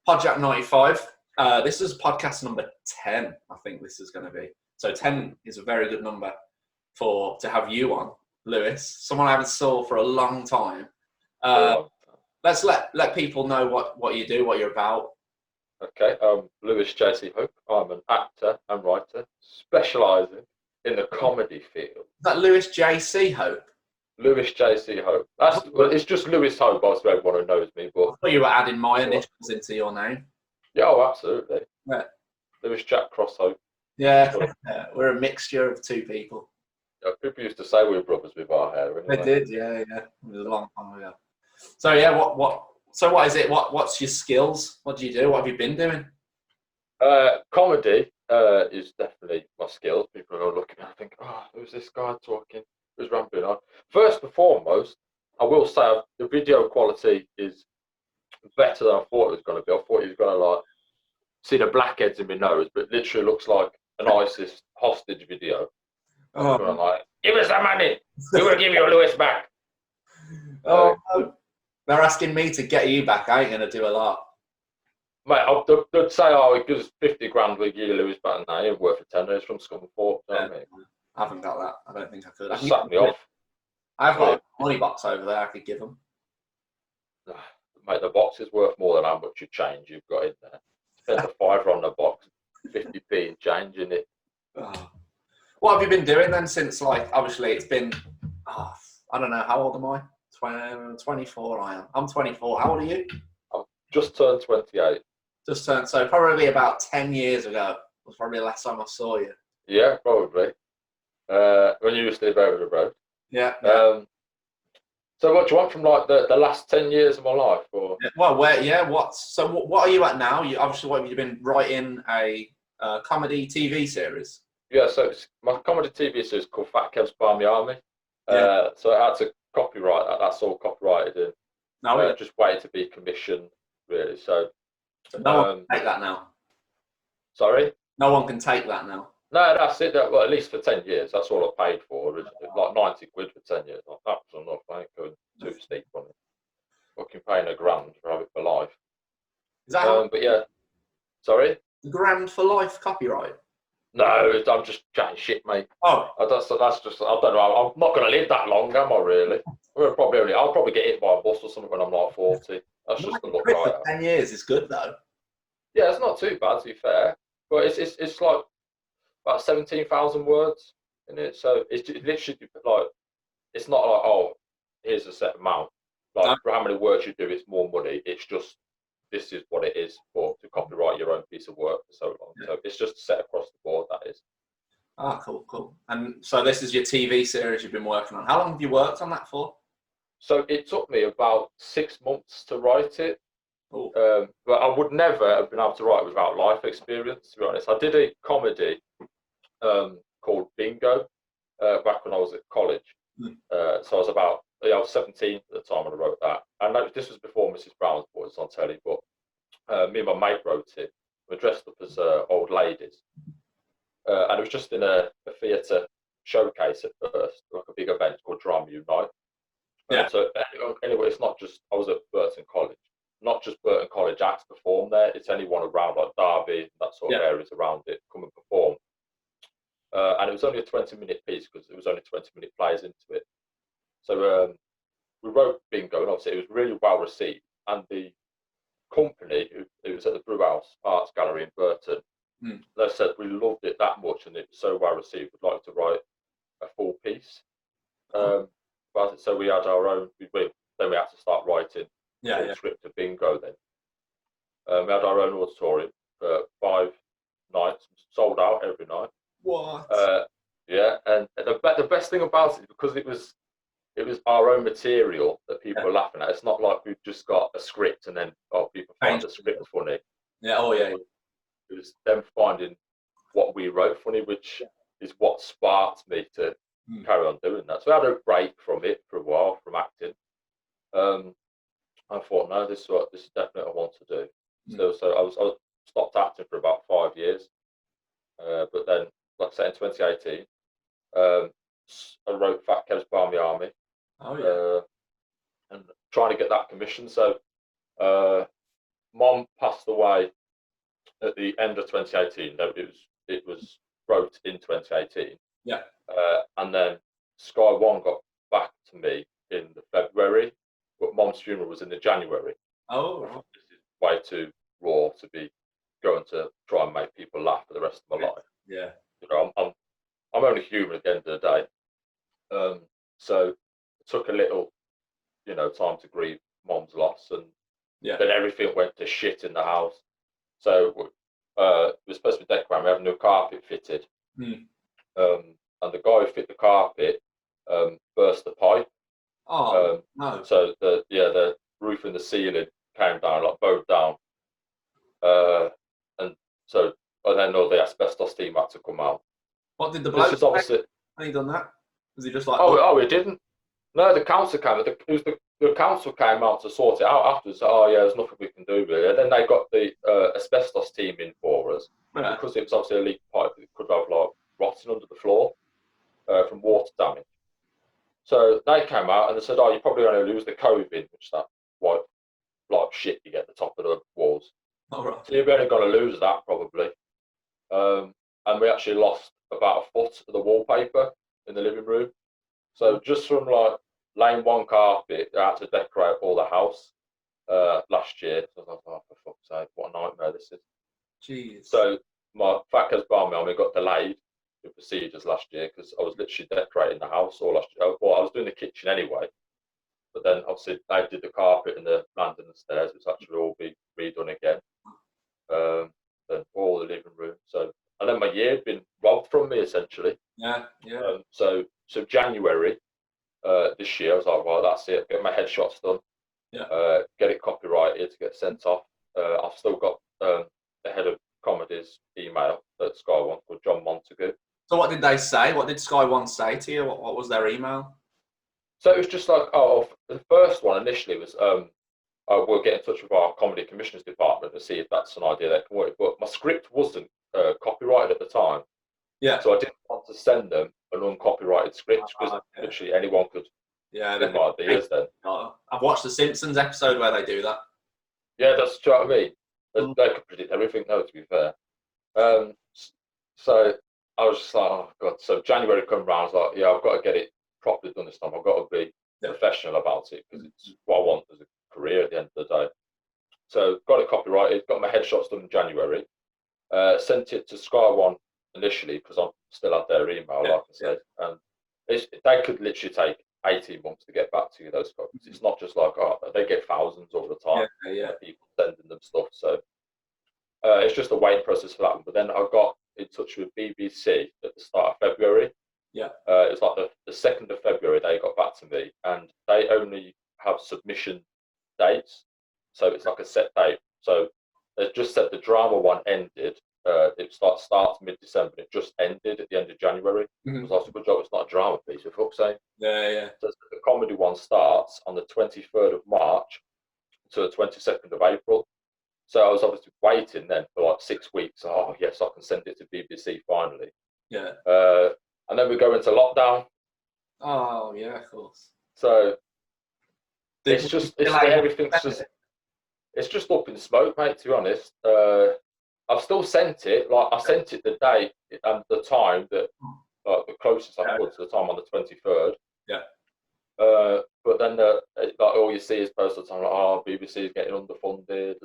PodJack95. This is podcast number 10, I think this is going to be. So 10 is a very good number to have you on, Lewis. Someone I haven't saw for a long time. Let's let people know what you do, what you're about. Okay, Lewis J.C. Hope. I'm an actor and writer specialising in the comedy field. Is that Lewis J.C. Hope? Lewis J.C. Hope. It's just Lewis Hope, obviously everyone who knows me. But I thought you were adding my initials into your name. Yeah, oh, absolutely. Yeah. Lewis Jack Cross Hope. Yeah, we're a mixture of two people. Yeah, people used to say we were brothers with our hair. Anyway. They did, yeah. It was a long time ago. So yeah, what is it? What's your skills? What do you do? What have you been doing? Comedy is definitely my skills. People are looking at me and think, oh, who's this guy talking? Who's rambling on? First and foremost, I will say the video quality is better than I thought it was going to be. I thought he was going to see the blackheads in my nose, but it literally looks like an ISIS hostage video. I'm going give us the money. We will give you Lewis back. They're asking me to get you back. I ain't going to do a lot. Mate, they'd say, it gives 50 grand, we give you Lewis back. No, it ain't worth it 10 days from Scunthorpe. I haven't got that. I don't think I could. Just sat me off. I've got a money box over there I could give them. Mate, the box is worth more than how much you change you've got in there. Spend a fiver on the box, 50p in change in it. What have you been doing then since, obviously it's been, I don't know, how old am I? 24 I am. I'm 24. How old are you? I've just turned 28. So probably about 10 years ago was probably the last time I saw you. Yeah, probably. When you used to live over the road. Yeah. So what do you want from the last 10 years of my life? Or? Well, what are you at now? Obviously, what have you been writing a comedy TV series? Yeah, so my comedy TV series called Fat Kev's Barmy Army. So I had to copyright that. That's all copyrighted in. No, just waiting to be commissioned, really. So no one can take that now. Sorry? No one can take that now. No, that's it. Well, at least for 10 years. That's all I paid for originally. Like 90 quid for 10 years. That was enough. I ain't going too steep on it. Fucking paying $1 grand for have it for life. Is that but yeah. Sorry? $1 grand for life copyright? No, I'm just chatting shit, mate. Oh. That's just, I don't know. I'm not going to live that long, am I, really? I'll probably get hit by a bus or something when I'm 40. That's just the look right. 10 years is good, though. Yeah, it's not too bad, to be fair. But it's like about 17,000 words in it. So it's literally it's not like, here's a set amount. For how many words you do, it's more money. It's just, this is what it is to copyright your own piece of work for so long. Yeah. So it's just set across the board, that is. Cool. And so this is your TV series you've been working on. How long have you worked on that for? So it took me about 6 months to write it. But I would never have been able to write it without life experience, to be honest. I did a comedy called Bingo back when I was at college. So I was 17 at the time when I wrote that. And this was before Mrs. Brown's Boys on telly, but me and my mate wrote it. We were dressed up as old ladies. And it was just in a theatre showcase at first, like a big event called Drama Unite. Yeah. So anyway, it's not just, I was at Burton College. Not just Burton College acts perform there, it's anyone around, like Derby, that sort of areas around it, come and perform. And it was only a 20-minute piece because there was only 20-minute plays into it. So we wrote Bingo, and obviously it was really well received. And the company, who was at the Brewhouse Arts Gallery in Burton, they said we loved it that much and it was so well received, we'd like to write a full piece. So we had our own, then we had to start writing the script of Bingo then. We had our own auditorium for 5 nights, sold out every night. What? Yeah, and the best thing about it, because it was our own material that people were laughing at. It's not like we've just got a script and then people find the script funny. Yeah, It was them finding what we wrote funny, which is what sparked me to carry on doing that. So I had a break from it for a while, from acting. I thought, no, this is definitely what I want to do. So I was stopped acting for about 5 years. But then, like I said, in 2018, I wrote Fat Kev's Barmy Army. And trying to get that commission. So Mom passed away at the end of 2018. No, it was wrote in 2018. Yeah. And then Sky One got back to me in the February, but Mom's funeral was in the January. Oh. This is way too raw to be going to try and make people laugh for the rest of my life. Yeah. You know, I'm only human at the end of the day. So it took a little, time to grieve Mom's loss, and then everything went to shit in the house. So it was supposed to be decorated. We had a new carpet fitted, and the guy who fit the carpet burst the pipe. Oh no! So the roof and the ceiling came down, like bowed down, and so then all the asbestos team had to come out. What did the bloke say? Obviously, when he done that? Was he just like? Oh, he didn't. No, the council came. The council came out to sort it out afterwards. Oh yeah, there's nothing we can do really. And then they got the asbestos team in for us, because it was obviously a leak pipe. It could have like rotting under the floor from water damage. So they came out and they said, "Oh, you're probably going to lose the coving, which is that white like shit you get at the top of the walls. All right. So you're only going to lose that probably." And we actually lost about a foot of the wallpaper in the living room. So just from like laying one carpet, I had to decorate all the house last year. So I was like, oh, for fuck's sake, what a nightmare this is. Jeez. So my FACA's barmy army got delayed the procedures last year because I was literally decorating the house all last year. Well, I was doing the kitchen anyway, but then obviously they did the carpet and the landing and stairs, which actually all be redone again. Then all the living room. So, and then my year had been robbed from me essentially. Yeah. So January this year, I was like, well, that's it. Get my headshots done. Yeah. Get it copyrighted, get sent off. I've still got the head of comedy's email at Sky One called John Montague. So what did they say? What did Sky One say to you? What was their email? So it was just like, the first one initially was, we'll get in touch with our comedy commissioners department to see if that's an idea they can work. But my script wasn't copyrighted at the time. Yeah. So I didn't want to send them an uncopyrighted script because literally anyone could do my ideas then. I've watched the Simpsons episode where they do that. Yeah, that's what I mean. They could predict everything, though, to be fair. So I was just like, oh, God. So January come around, I was like, yeah, I've got to get it properly done this time. I've got to be professional about it because it's what I want as a career at the end of the day. So got it copyrighted, got my headshots done in January, sent it to Sky One initially because I still had their email, like I said. And they could literally take 18 months to get back to you, those copies. It's not just like, they get thousands all the time. People sending them stuff. So it's just a waiting process for that one. But then I got in touch with BBC at the start of February. Yeah. It's like the 2nd of February they got back to me, and they only have submission dates. So it's like a set date. So they just said the drama one ended. It starts mid-December. It just ended at the end of January. It was like, a good job it's not a drama piece, for fuck's sake. Yeah. So the comedy one starts on the 23rd of March to the 22nd of April. So I was obviously waiting then for like 6 weeks. Oh, yes, I can send it to BBC finally. Yeah. And then we go into lockdown. Oh, yeah, of course. So it's just up in smoke, mate, to be honest. I've still sent it. Like I sent it the day and the time that, the closest I could to the time on the 23rd. Yeah. But then all you see is posts of time like, BBC is getting underfunded.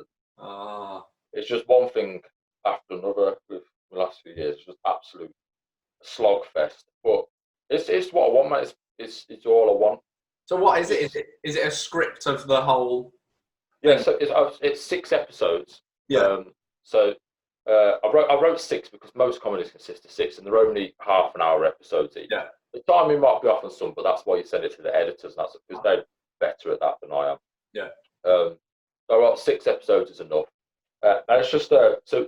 It's just one thing after another with the last few years. It's just absolute slog fest. But it's what I want, mate. It's all I want. So what is it? Is it a script of the whole? Yeah. So it's 6 episodes. Yeah. I wrote 6 because most comedies consist of 6, and they're only half an hour episodes each. Yeah. The timing might be off on some, but that's why you send it to the editors, and that's because they're better at that than I am. Yeah. So 6 episodes is enough, and it's just so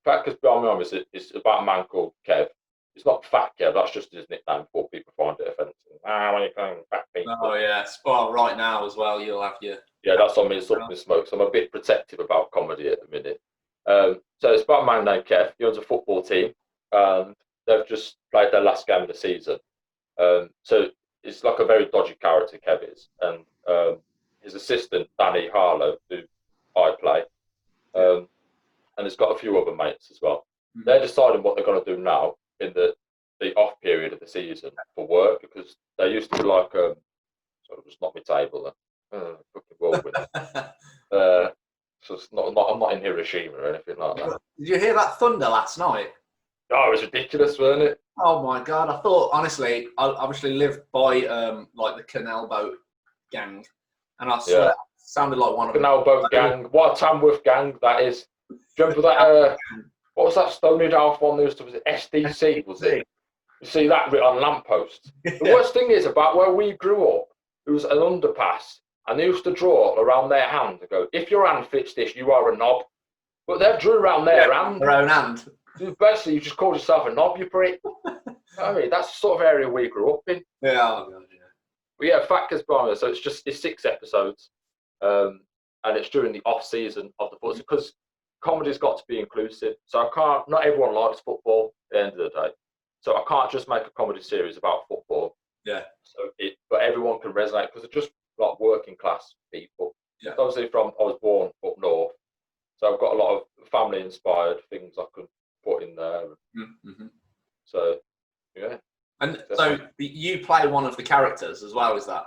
Fat Because Behind My Arm is about a man called Kev. It's not Fat Kev, that's just his nickname before people find it offensive. When you're playing fat people. Oh yeah, well, right now as well, you'll have your. Yeah, that's on me. It's up in smoke. So I'm a bit protective about comedy at the minute. So it's about a man named Kev. He owns a football team, and they've just played their last game of the season. So it's like a very dodgy character, Kev is, and his assistant Danny Harlow, who I play, And it's got a few other mates as well. Mm. They're deciding what they're going to do now in the off period of the season for work, because they used to be like, sort of just knock my table and fucking whirlwind. So it's not, I'm not in Hiroshima or anything like that. Did you hear that thunder last night? Oh, it was ridiculous, wasn't it? Oh my god! I thought, honestly, I obviously live by like the canal boat gang, and I swear it sounded like one of them. Canal boat gang. What a Tamworth gang that is. Do you remember that? What was that Stony Half one? Was it SDC? Was it? You see that written on lampposts. The worst thing is about where we grew up, it was an underpass, and they used to draw around their hand and go, "If your hand fits this, you are a knob." But they drew around their hand. Their own hand. Basically, you just called yourself a knob, you prick. I mean, that's the sort of area we grew up in. Yeah, oh god, yeah. But yeah, Fat Kids Barber. So it's 6 episodes, and it's during the off season of the football, because comedy's got to be inclusive. So I can't. Not everyone likes football at the end of the day. So I can't just make a comedy series about football. Yeah. But everyone can resonate, because they're just like working class people. Yeah. So obviously, I was born up north, so I've got a lot of family inspired things I can put in there. Mm-hmm. So yeah. And definitely. so you play one of the characters as well, is that?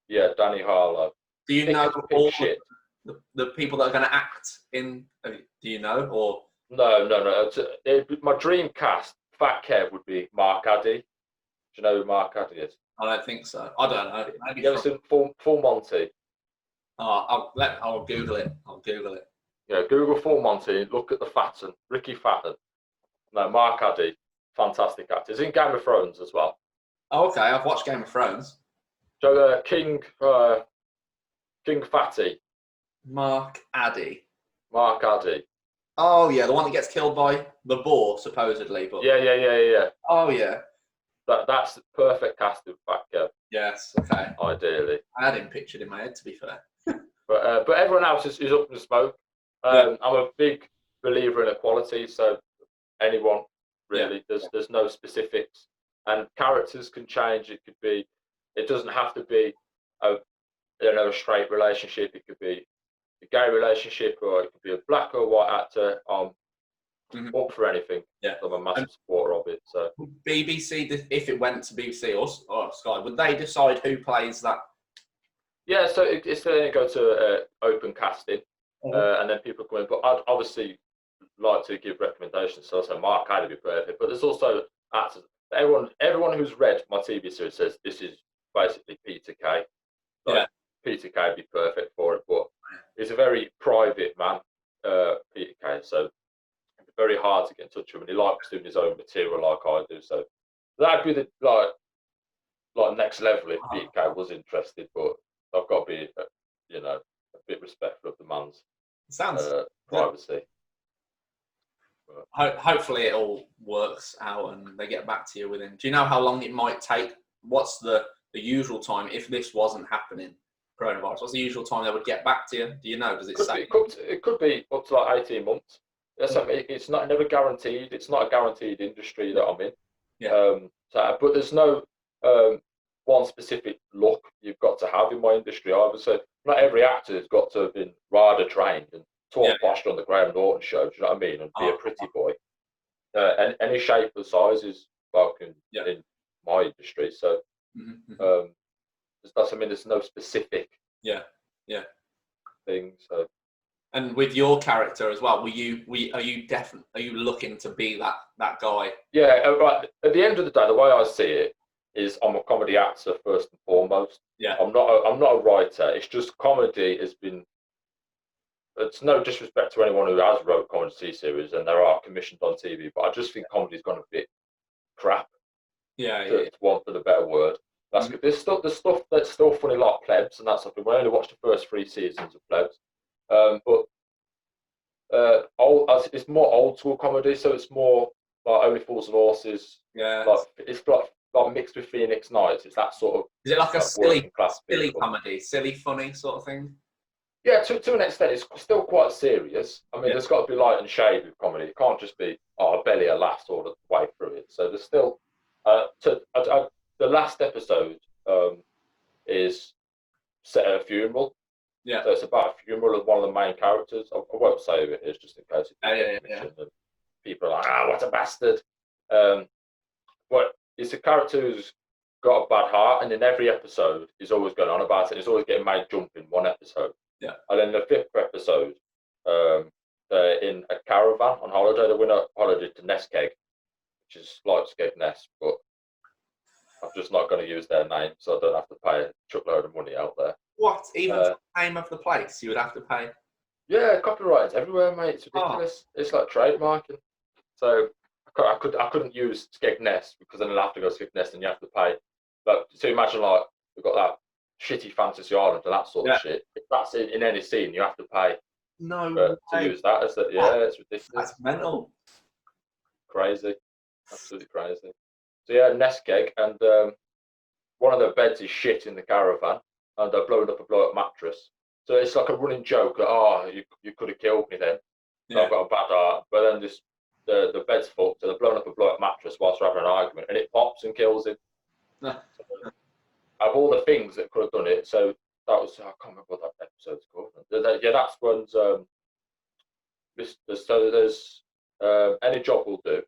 Yeah, Danny Harlow. Do you know all shit. the people that are going to act in? Do you know, or No. My dream cast, Fat Kev, would be Mark Addy. Do you know who Mark Addy is? I don't think so. I don't know. Maybe you ever seen Full Monty? Oh, I'll Google it. Yeah, Google Full Monty. Look at the Fatten, Ricky Fatten. No, Mark Addy, fantastic actor. He's in Game of Thrones as well. Oh, okay. I've watched Game of Thrones. So King Fatty. Mark Addy. Mark Addy. Oh yeah, the one that gets killed by the boar, supposedly. But yeah. Oh yeah. That's the perfect cast of Fat Kev. Yes. Okay. Ideally. I had him pictured in my head, to be fair. But everyone else is up in smoke. I'm a big believer in equality, so anyone really. There's no specifics, and characters can change. It doesn't have to be a straight relationship. It could be a gay relationship, or it could be a black or white actor. I'm up for anything. Yeah, I'm a massive supporter of it. So BBC, if it went to BBC or Sky, would they decide who plays that? Yeah, so it's going to go to open casting, and then people come in. But I'd obviously like to give recommendations. So I say Mark Addy would be perfect. But there's also actors. Everyone who's read my TV series says this is basically Peter Kay. Peter Kay would be perfect for it. But he's a very private man, Peter Kay. So it's very hard to get in touch with him. And he likes doing his own material like I do. So that'd be the like next level if Peter Kay was interested. But I've got to be, a bit respectful of the man's privacy. Hopefully it all works out and they get back to you within. Do you know how long it might take? What's the usual time if this wasn't happening? Coronavirus. What's the usual time they would get back to you? Do you know? Does it say? It could be up to like 18 months. It's never guaranteed. It's not a guaranteed industry that I'm in. Yeah. But there's no one specific look you've got to have in my industry either. So not every actor has got to have been RADA trained and posh on the Graham Norton show. Do you know what I mean? And be a pretty boy. And any shape or size is welcome in my industry. So there's no specific thing. So. And with your character as well, are you looking to be that guy? Yeah, right. At the end of the day, the way I see it is I'm a comedy actor first and foremost. Yeah. I'm not a writer. It's just comedy has been. It's no disrespect to anyone who has wrote comedy series and there are commissioned on TV, but I just think comedy's gone a bit crap. To want for the better word. That's good. There's stuff that's still funny, like Plebs and that stuff. We only watched the first 3 seasons of Plebs. It's more old school comedy, so it's more like Only Fools and Horses. Yeah. It's like mixed with Phoenix Nights. It's that sort of. Is it like a silly comedy, silly funny sort of thing? Yeah, to an extent, it's still quite serious. I mean, there's got to be light and shade with comedy. It can't just be belly a laugh all the way through it. So there's still the last episode is set at a funeral. Yeah. So it's about a funeral of one of the main characters. I won't say who it is, just in case. Yeah. People are like, what a bastard. But it's a character who's got a bad heart, and in every episode, he's always going on about it. He's always getting made jump in one episode. Yeah. And then the 5th episode, they're in a caravan on holiday. They went on holiday to Neskeg, which is like Skegness, but I'm just not going to use their name, so I don't have to pay a truckload of money out there. What? Even for the name of the place, you would have to pay? Yeah, copyright's everywhere, mate. It's ridiculous. It's like trademarking. So I couldn't use Skegness because then I'll have to go Skegness and you have to pay. But so imagine like we've got that shitty Fantasy Island and that sort of shit. If that's in any scene, you have to pay. No to use that as that. Yeah, it's ridiculous. That's mental. Crazy, absolutely crazy. So yeah, Neskeg, and one of the beds is shit in the caravan, and they're blowing up a blow-up mattress. So it's like a running joke that you could have killed me then. So I've got a bad heart, but then the bed's fucked, so they're blowing up a blow-up mattress whilst we're having an argument, and it pops and kills him. So, of all the things that could have done it, so that was I can't remember what that episode's called. Yeah, that's one's. So there's Any Job Will Do.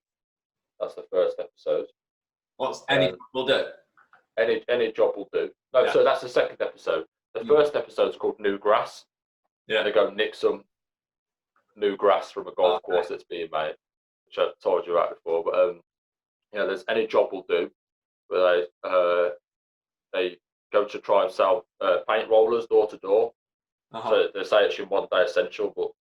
That's the first episode. What's Any Job Will Do? Any Job Will Do. No, so that's the second episode. The first episode's called New Grass. Yeah. They go nick some new grass from a golf course that's being made, which I've told you about before. But there's Any Job Will Do, where they go to try and sell paint rollers door to door. So they say it's your modern day essential, but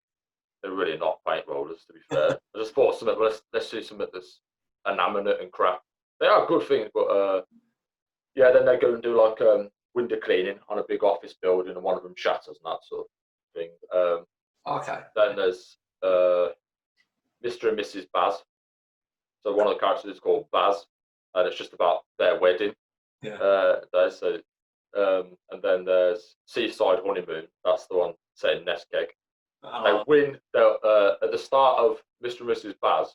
they're really not paint rollers, to be fair. I just thought something. Let's do something that's laminate and crap. They are good things, but then they go and do like window cleaning on a big office building, and one of them shatters and that sort of thing. Then there's Mr. and Mrs. Baz. So one of the characters is called Baz, and it's just about their wedding. And then there's Seaside Honeymoon. That's the one set in Neskeg. They win at the start of Mr. and Mrs. Baz.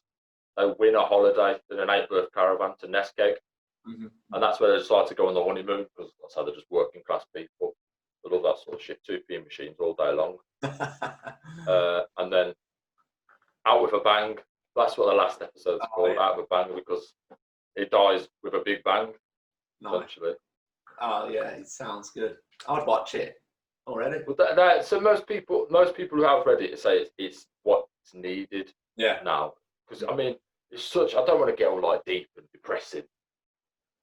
They win a holiday in an 8-berth caravan to Neskeg, and that's where they decide to go on the honeymoon, because that's how they're just working class people. They love that sort of shit. 2p machines all day long. And then Out with a Bang. That's what the last episode's called, Out with a Bang, because he dies with a big bang. Essentially. Oh yeah, it sounds good. I'd watch it already. But so most people who have read it say it's what's needed now. Because I mean, it's such. I don't want to get all like deep and depressing,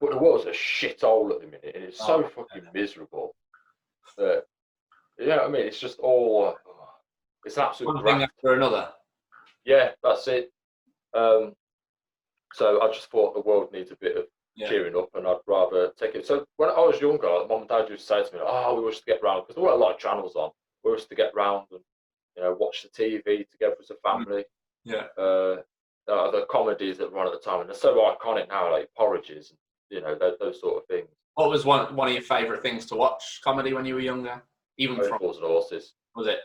but the world's a shithole at the minute, and it's so fucking miserable. You know what I mean? It's just all. It's an absolute one thing after another. Yeah, that's it. So I just thought the world needs a bit of cheering up, and I'd rather take it. So when I was younger, mum and dad used to say to me, "Oh, we wish to get round," because there were a lot of channels on. We wish to get round and watch the TV together as a family. The comedies that were on at the time, and they're so iconic now, like Porridges, those sort of things. What was one of your favourite things to watch comedy when you were younger? Even from Horses and Horses. Was it?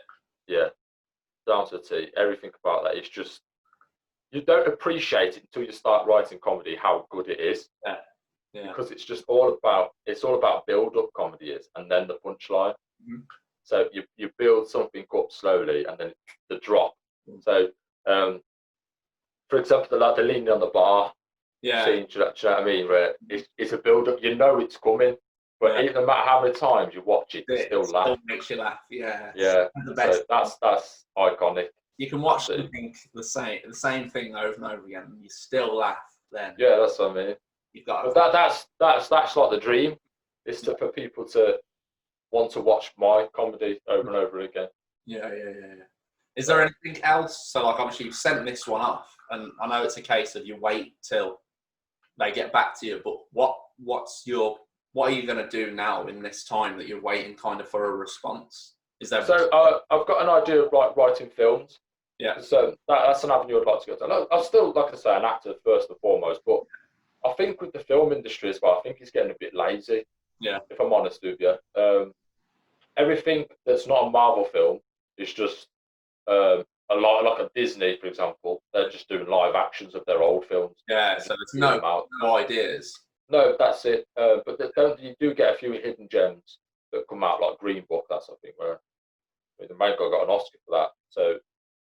Yeah, down to the T. Everything about that is just. You don't appreciate it until you start writing comedy how good it is. Yeah. Because it's just all about build-up comedy is, and then the punchline. So you build something up slowly, and then the drop. So, for example, the leaning on the bar scene. Do you know what I mean? Where it's a build-up. You know it's coming, but no matter how many times you watch it, it still makes you laugh. Yeah. Yeah. The best. So that's iconic. You can watch something the same thing over and over again, and you still laugh. Then that's what I mean. You've got. But that's like the dream, is for people to want to watch my comedy over and over again. Yeah. Is there anything else? So, like, obviously, you've sent this one off, and I know it's a case of you wait till they get back to you. But what are you going to do now in this time that you're waiting kind of for a response? Is there? So I've got an idea of writing films. Yeah. So that's an avenue I'd like to go down. I'm still, like I say, an actor first and foremost, but I think with the film industry as well, I think it's getting a bit lazy. Yeah. If I'm honest with you, everything that's not a Marvel film is just a lot like a Disney, for example. They're just doing live actions of their old films. Yeah. So there's no ideas. No, that's it. But you do get a few hidden gems that come out, like Green Book. That's I think where The main guy got an Oscar for that. So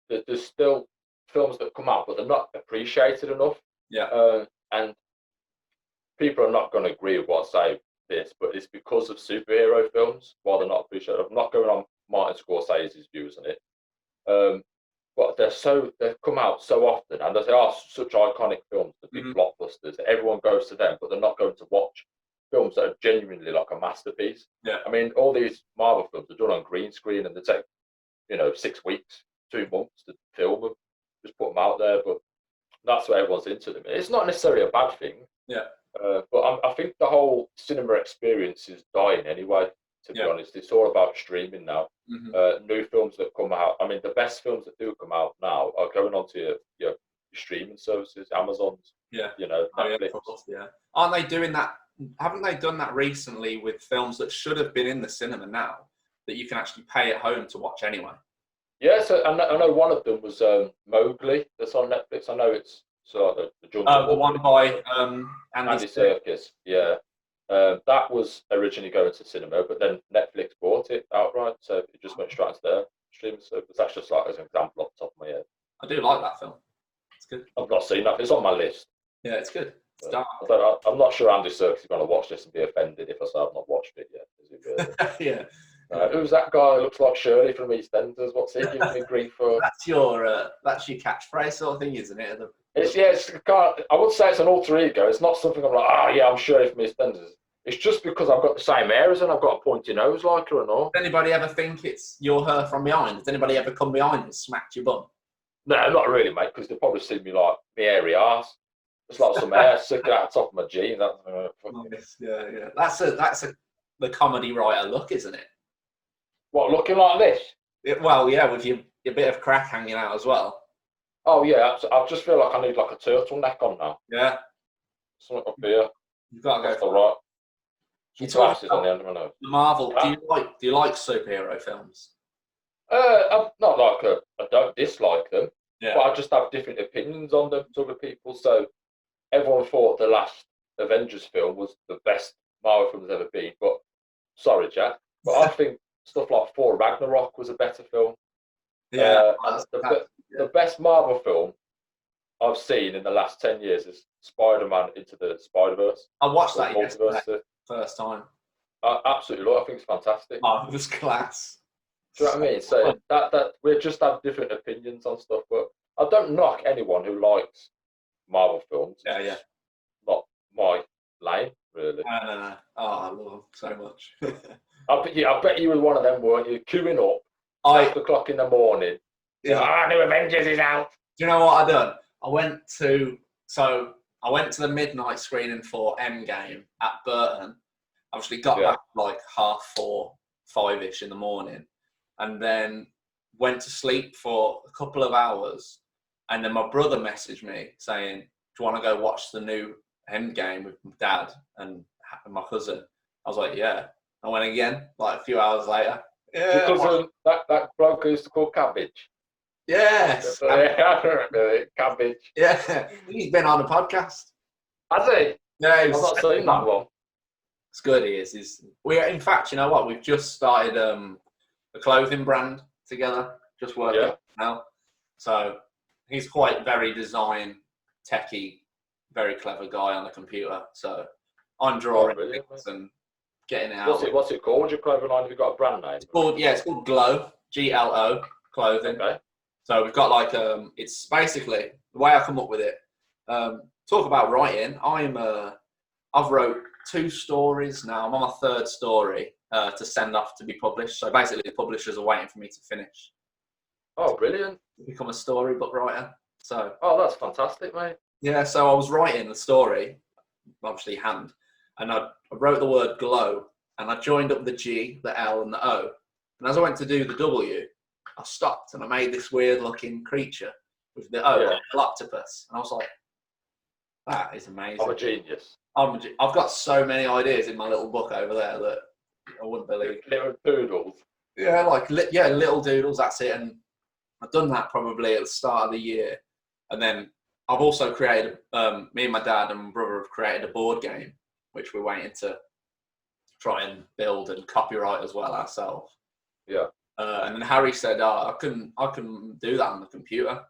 there's still films that come out, but they're not appreciated enough. Yeah. And people are not going to agree with what I say this, but it's because of superhero films why they're not appreciated. I'm not going on Martin Scorsese's views on it, but they've come out so often, and they are such iconic films, the big blockbusters. Everyone goes to them, but they're not going to watch films that are genuinely like a masterpiece. Yeah. I mean, all these Marvel films are done on green screen, and they take 6 weeks, 2 months to film them, just put them out there. But that's why everyone's into them. It's not necessarily a bad thing. Yeah. But I think the whole cinema experience is dying anyway, to be honest. It's all about streaming now. New films that come out, I mean, the best films that do come out now are going onto your streaming services, Amazon's, Netflix. Yeah. Aren't they doing that? Haven't they done that recently with films that should have been in the cinema now, that you can actually pay at home to watch anyway? Yeah, so I know one of them was Mowgli, that's on Netflix. I know it's the Jungle the one by Andy Serkis. Yeah, that was originally going to cinema, but then Netflix bought it outright, so it just went straight to their streaming service. That's just like as an example off the top of my head. I do like that film. It's good. I've not seen that. It's on my list. Yeah, it's good. It's dark. I'm not sure Andy Serkis is going to watch this and be offended if I say I've not watched it yet. Is he really? Yeah. Who's that guy who looks like Shirley from EastEnders? What's he giving me grief for? That's your catchphrase sort of thing, isn't it? I would say it's an alter ego. It's not something I'm like, I'm Shirley from EastEnders. It's just because I've got the same hair as her and I've got a pointy nose like her and all. Does anybody ever think it's you're her from behind? Does anybody ever come behind and smack your bum? No, not really, mate, because they probably see me like me hairy arse. It's like some hair sticking out the top of my jeans. Yeah. That's the comedy writer look, isn't it? What, looking like this? Well, yeah, with your bit of crack hanging out as well. Oh yeah, I just feel like I need like a turtleneck on now. Yeah. Something up here. You've got to go for right. You glasses on the end of my nose. Marvel. Yeah. Do you like superhero films? I'm not like I don't dislike them, but I just have different opinions on them to other people. So everyone thought the last Avengers film was the best Marvel film has ever been, but sorry, Jack, but I think stuff like Thor Ragnarok was a better film. Yeah, the best Marvel film I've seen in the last 10 years is Spider-Man Into the Spider-Verse. I watched that yesterday, first time. I absolutely love it. I think it's fantastic. Oh, it was class. Do you know what I mean? So that we just have different opinions on stuff, but I don't knock anyone who likes Marvel films. Yeah. Not my lane, really. No. Oh, I love them so much. I bet you were one of them, weren't you? Queuing up 6 o'clock in the morning. Yeah. New Avengers is out. Do you know what I done? I went to the midnight screening for Endgame at Burton. Obviously got back like 4:30, 5ish in the morning, and then went to sleep for a couple of hours. And then my brother messaged me saying, "Do you want to go watch the new Endgame with my dad and my cousin?" I was like, "Yeah." I went again, like a few hours later. Yeah. Because that bloke who used to call Cabbage. Yes. I remember it. Cabbage. Yeah. He's been on the podcast. Has he? Yeah. I've not seen that one. It's good, he is. In fact, you know what? We've just started a clothing brand together, just working now. So he's quite very design, techie, very clever guy on the computer. So I'm drawing things and getting it out. What's it called? Your clothing line? Have you got a brand name? It's called Glow, GLO clothing. Okay. So we've got like it's basically the way I come up with it. Talk about writing. I've wrote 2 stories now. I'm on my 3rd story to send off to be published. So basically, the publishers are waiting for me to finish. Oh, brilliant! Become a storybook writer. So. Oh, that's fantastic, mate. Yeah. So I was writing the story, obviously hand, and I wrote the word glow, and I joined up the G, the L, and the O. And as I went to do the W, I stopped and I made this weird-looking creature with the O, an octopus, and I was like, "That is amazing." I'm a genius. I've got so many ideas in my little book over there that I wouldn't believe. Little doodles. Yeah, little doodles. That's it. And I've done that probably at the start of the year, and then I've also created. Me and my dad and my brother have created a board game, which we're waiting to try and build and copyright as well ourselves. Yeah. And then Harry said, "Oh, I can do that on the computer."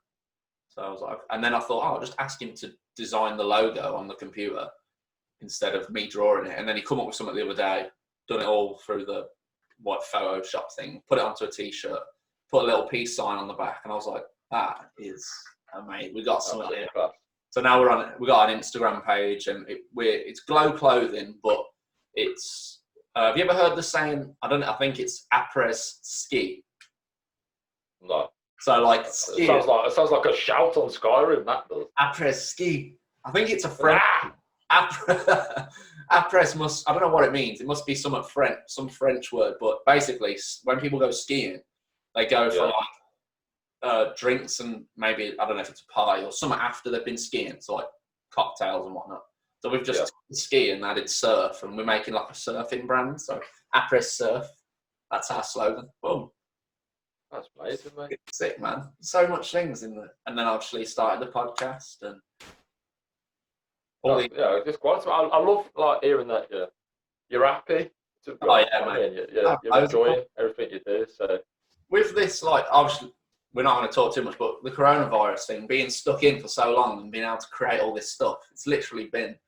So I was like, and then I thought, "Oh, I'll just ask him to design the logo on the computer instead of me drawing it." And then he come up with something the other day, done it all through the Photoshop thing, put it onto a t-shirt, put a little peace sign on the back, and I was like, "That is amazing. We got something here." So now we got an Instagram page, and it's Glow Clothing, but it's. Have you ever heard the saying? I think it's après ski. No. So like, it sounds like a shout on Skyrim. That does. Après ski. I think it's a French. Après must. I don't know what it means. It must be some French word. But basically, when people go skiing, they go for like drinks and maybe, I don't know if it's a pie or something after they've been skiing. So like cocktails and whatnot. So we've just ski and added surf, and we're making like a surfing brand. So après surf. That's our slogan. Boom. That's amazing, mate. It's sick, man. So much things in there. And then I actually started the podcast and it's quite. I love like hearing that you're happy. Mate. You're enjoying everything you do. So with this, like, obviously, we're not going to talk too much, but the coronavirus thing, being stuck in for so long and being able to create all this stuff, it's literally been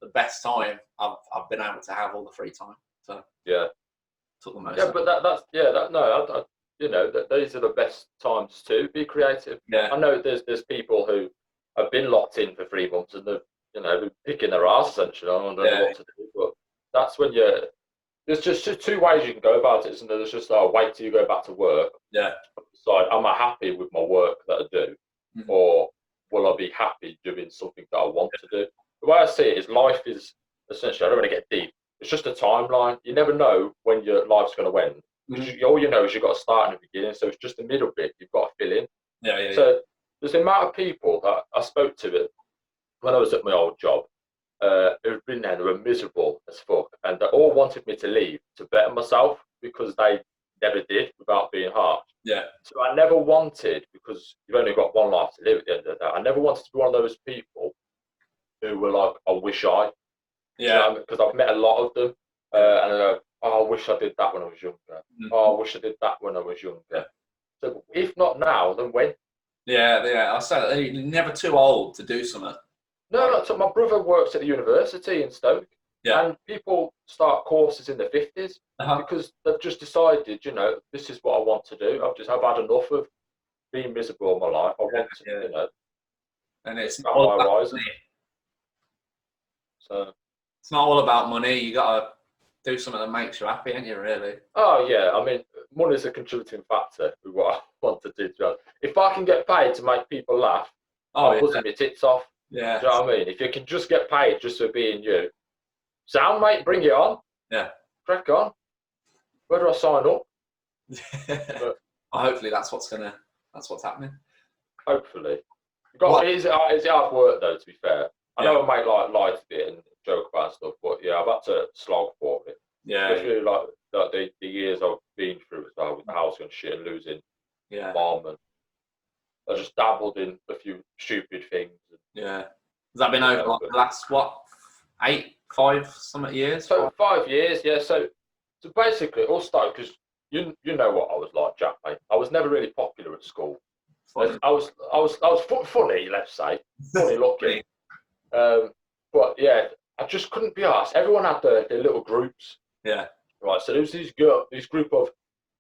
the best time I've been able to have all the free time. So took the most. Yeah, but these are the best times to be creative. Yeah. I know there's people who have been locked in for 3 months and they've been picking their arse essentially. I don't know what to do, but that's when there's just two ways you can go about it, isn't there? There's just wait till you go back to work. Yeah. Decide, am I happy with my work that I do, or will I be happy doing something that I want to do? The way I see it is life is essentially, I don't want to get deep, it's just a timeline. You never know when your life's going to end. All you know is you've got to start in the beginning, so it's just the middle bit you've got to fill in. So there's the amount of people that I spoke to when I was at my old job who'd been there, they were miserable as fuck, and they all wanted me to leave to better myself because they never did without being harsh. Yeah. So I never wanted, because you've only got one life to live at the end of the day, I never wanted to be one of those people who were like, I wish I. Yeah. Because I've met a lot of them, and I go, oh, I wish I did that when I was younger. Oh, I wish I did that when I was younger. Yeah. So if not now, then when? Yeah. I say you're never too old to do something. No, so my brother works at the university in Stoke, and people start courses in their 50s because they've just decided, this is what I want to do. I've had enough of being miserable in my life. I want to, and it's not my horizon. So it's not all about money. You gotta do something that makes you happy, ain't you? Really? Oh yeah, I mean, money's a contributing factor with what I want to do. If I can get paid to make people laugh, I'm buzzing my tits off. Yeah. Do you know what I mean? If you can just get paid just for being you, sound, mate, bring it on. Yeah. Crack on. Where do I sign up? Well, hopefully that's what's happening. Hopefully. It's hard work though, to be fair. I know I might like light a bit and joke about stuff, but I've had to slog for it. Yeah. Especially like the years I've been through as well, with the house and shit and losing mom, and I just dabbled in a few stupid things. Yeah. Has that been over like the last 5 something years? So 5 years, yeah. So basically, it all started because you know what I was like, Jack, mate. I was never really popular at school. Funny. I was funny, let's say, funny looking. But yeah, I just couldn't be asked. Everyone had their little groups. Yeah. Right. So there was this group of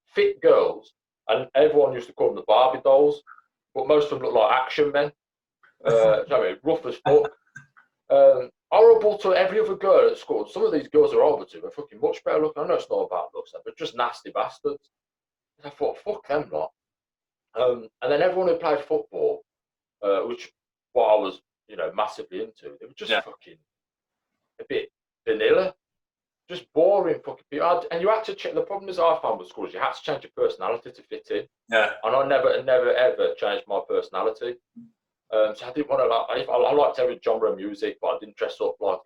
fit girls, and everyone used to call them the Barbie dolls. But most of them looked like action men. Rough as fuck. Horrible to every other girl at school. Some of these girls are horrible to. They're fucking much better looking. I know it's not about looks, they're just nasty bastards. I thought, fuck them lot. And then everyone who played football, which what I was, massively into, they were just fucking a bit vanilla, just boring fucking people. And you had to check. The problem is I found with schools, you had to change your personality to fit in. Yeah. And I never ever changed my personality. So I didn't want to I liked every genre of music, but I didn't dress up like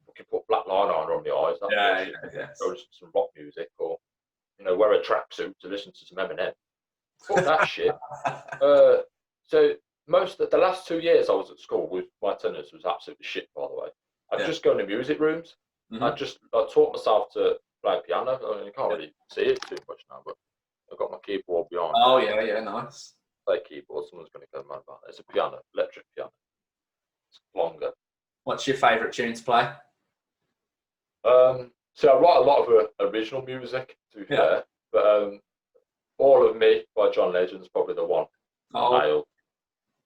fucking put black liner on the eyes. Or just some rock music, or wear a tracksuit to listen to some Eminem. Fuck that shit. So the last 2 years I was at school with my attendance was absolutely shit, by the way. I'd just go into music rooms. I taught myself to play piano. I mean, you can't really see it too much now, but I've got my keyboard behind. Oh yeah, nice. Play keyboard. Someone's going to go mad about it. It's a piano, electric piano. It's longer. What's your favourite tune to play? So I write a lot of original music, to be fair, but All of Me by John Legend's probably the one. Nailed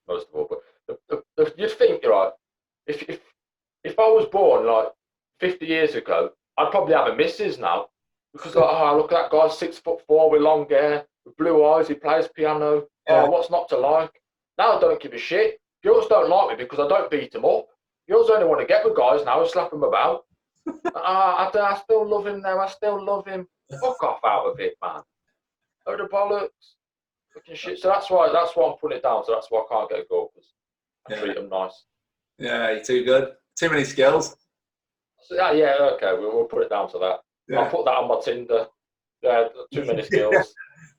most of all. But you'd think, right, if I was born like 50 years ago, I'd probably have a missus now. Because like, oh, look at that guy, 6'4" with long hair, with blue eyes, he plays piano. Yeah. Oh, what's not to like? Now I don't give a shit. Girls don't like me because I don't beat them up. Girls only want to get with guys now and slap them about. I still love him now. I still love him. Fuck off out of it, man. Oh, the bollocks. Fucking shit. So that's why I'm putting it down. So that's why I can't get a goal, because I treat them nice. Yeah, you're too good. Too many skills. So, yeah, okay. We'll put it down to that. Yeah. I'll put that on my Tinder. Yeah, too many skills.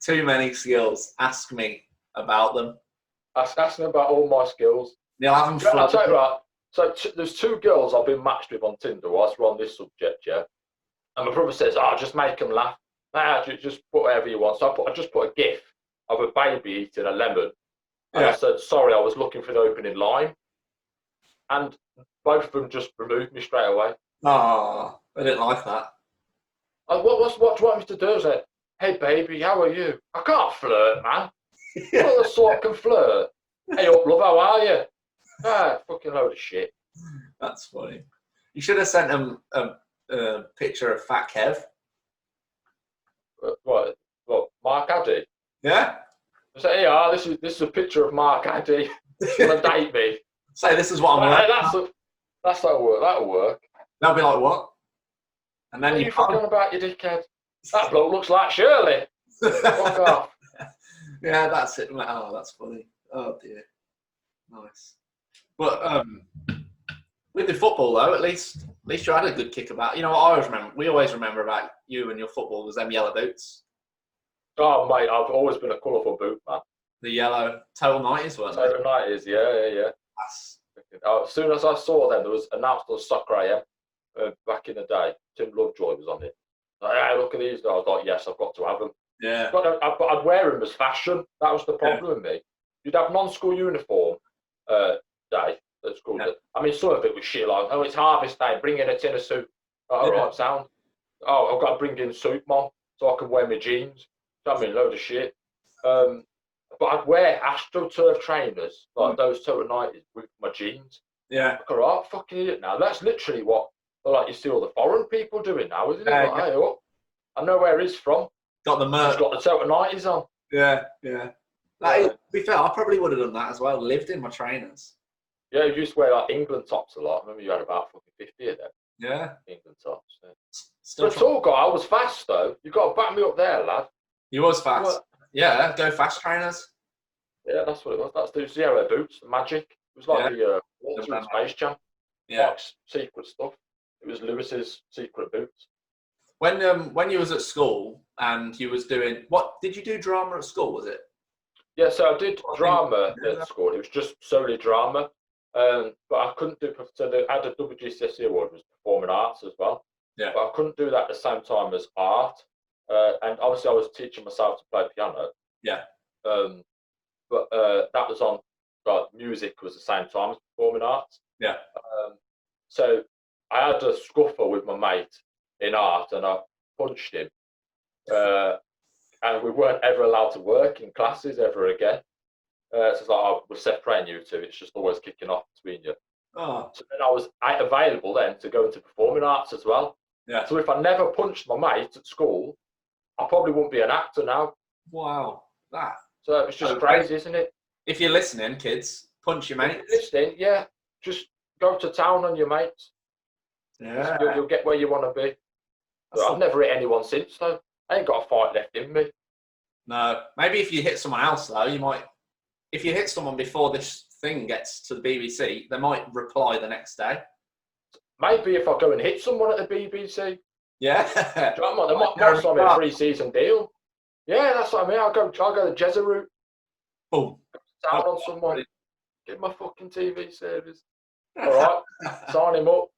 Too many skills. Ask me about them. Ask me about all my skills. You'll have them I'll tell you right. So there's 2 girls I've been matched with on Tinder whilst we're on this subject, yeah. And my brother says, just make them laugh. Nah, just put whatever you want. So I just put a gif of a baby eating a lemon. And I said, sorry, I was looking for the opening line. And both of them just removed me straight away. Oh, I didn't like that. What do you want me to do? I said, hey, baby, how are you? I can't flirt, man. What other sort can flirt? Hey, up, love, how are you? Fucking load of shit. That's funny. You should have sent him a picture of Fat Kev. What, Mark Addy? Yeah. I say, hey, this is a picture of Mark Addy. Want to date me? Say, this is what I'm like. That'll work. That'll work. They'll be like, what? And then what you fucking about, you dickhead? That bloke looks like Shirley. Fuck off. Yeah, that's it. Oh, that's funny. Oh dear. Nice. But with the football though, at least you had a good kick about. You know what we always remember about you and your football was them yellow boots. Oh mate, I've always been a colourful boot man. The yellow total 90s, weren't they? Total 90s, yeah. As soon as I saw them, there was announced on Soccer AM back in the day. Tim Lovejoy was on it. Like, hey, look at these. I was like, yes, I've got to have them. Yeah. But I'd wear them as fashion. That was the problem with me. You'd have non-school uniform day at school. Yeah. I mean, some of it was shit like, oh, it's harvest day, bring in a tin of soup. All right, sound. Oh, I've got to bring in soup, mom, so I can wear my jeans. I mean, load of shit. But I'd wear AstroTurf trainers, like those total 90s, with my jeans. Yeah. Like, all right, fucking idiot now. That's literally what, like, you see all the foreign people doing now, isn't it? Like, hey, up. I know where he's from. Got the merch. He's got the total 90s on. Yeah. To be fair, I probably would have done that as well. Lived in my trainers. Yeah, you used to wear like England tops a lot. I remember you had about fucking 50 of them. Yeah. England tops. Yeah. Still For a tall guy, I was fast though. You got to back me up there, lad. You was fast. Yeah, go fast trainers. Yeah, that's what it was. That's the Zero boots, the Magic. It was like the Space Jam. Yeah. Like secret stuff. It was Lewis's secret boots. When you was at school and you was doing, what did you do drama at school, was it? Yeah, so I did drama at school. It was just solely drama. But I couldn't do, so I had a WGCSE award, was performing arts as well. Yeah. But I couldn't do that at the same time as art. And obviously I was teaching myself to play piano. Yeah. But that was on, like, music was the same time as performing arts. Yeah. So I had a scuffle with my mate in art and I punched him. And we weren't ever allowed to work in classes ever again. So it's like, we're separating you two. It's just always kicking off between you. Oh. So then I was available then to go into performing arts as well. Yeah. So if I never punched my mate at school, I probably wouldn't be an actor now. Wow. So it's just crazy, isn't it? If you're listening, kids, punch your mates. If you're listening, yeah. Just go to town on your mates. Yeah. You'll get where you want to be. I've never hit anyone since, though. I ain't got a fight left in me. No. Maybe if you hit someone else, though, you might... If you hit someone before this thing gets to the BBC, they might reply the next day. Maybe if I go and hit someone at the BBC. Yeah. They might sign me a free-season deal. Yeah, that's what I mean. I'll go the Jezza route. Boom. Down on someone. Get my fucking TV series. All right. Sign him up.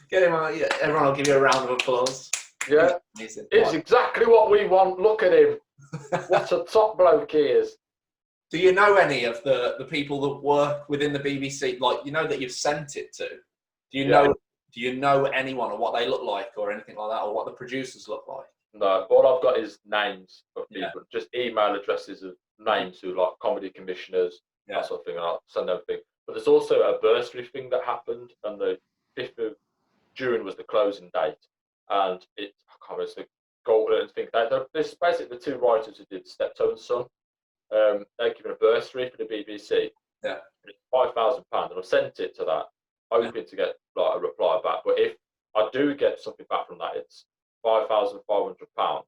Get him out. Yeah, everyone will give you a round of applause. Yeah. Amazing. It's exactly what we want. Look at him. What a top bloke he is. Do you know any of the people that work within the BBC? Like, you know that you've sent it to. Do you know anyone or what they look like or anything like that, or what the producers look like? No, all I've got is names of Yeah. people, just email addresses of names who like comedy commissioners, Yeah. that sort of thing, and I'll send everything. But there's also a bursary thing that happened, and the 5th of June was the closing date, and I can't remember, it's the Golden thing. This basically the two writers who did Steptoe and Son. They're given a bursary for the BBC. Yeah. It's £5,000, and I've sent it to that, hoping to get like a reply back. But if I do get something back from that, it's £5,500,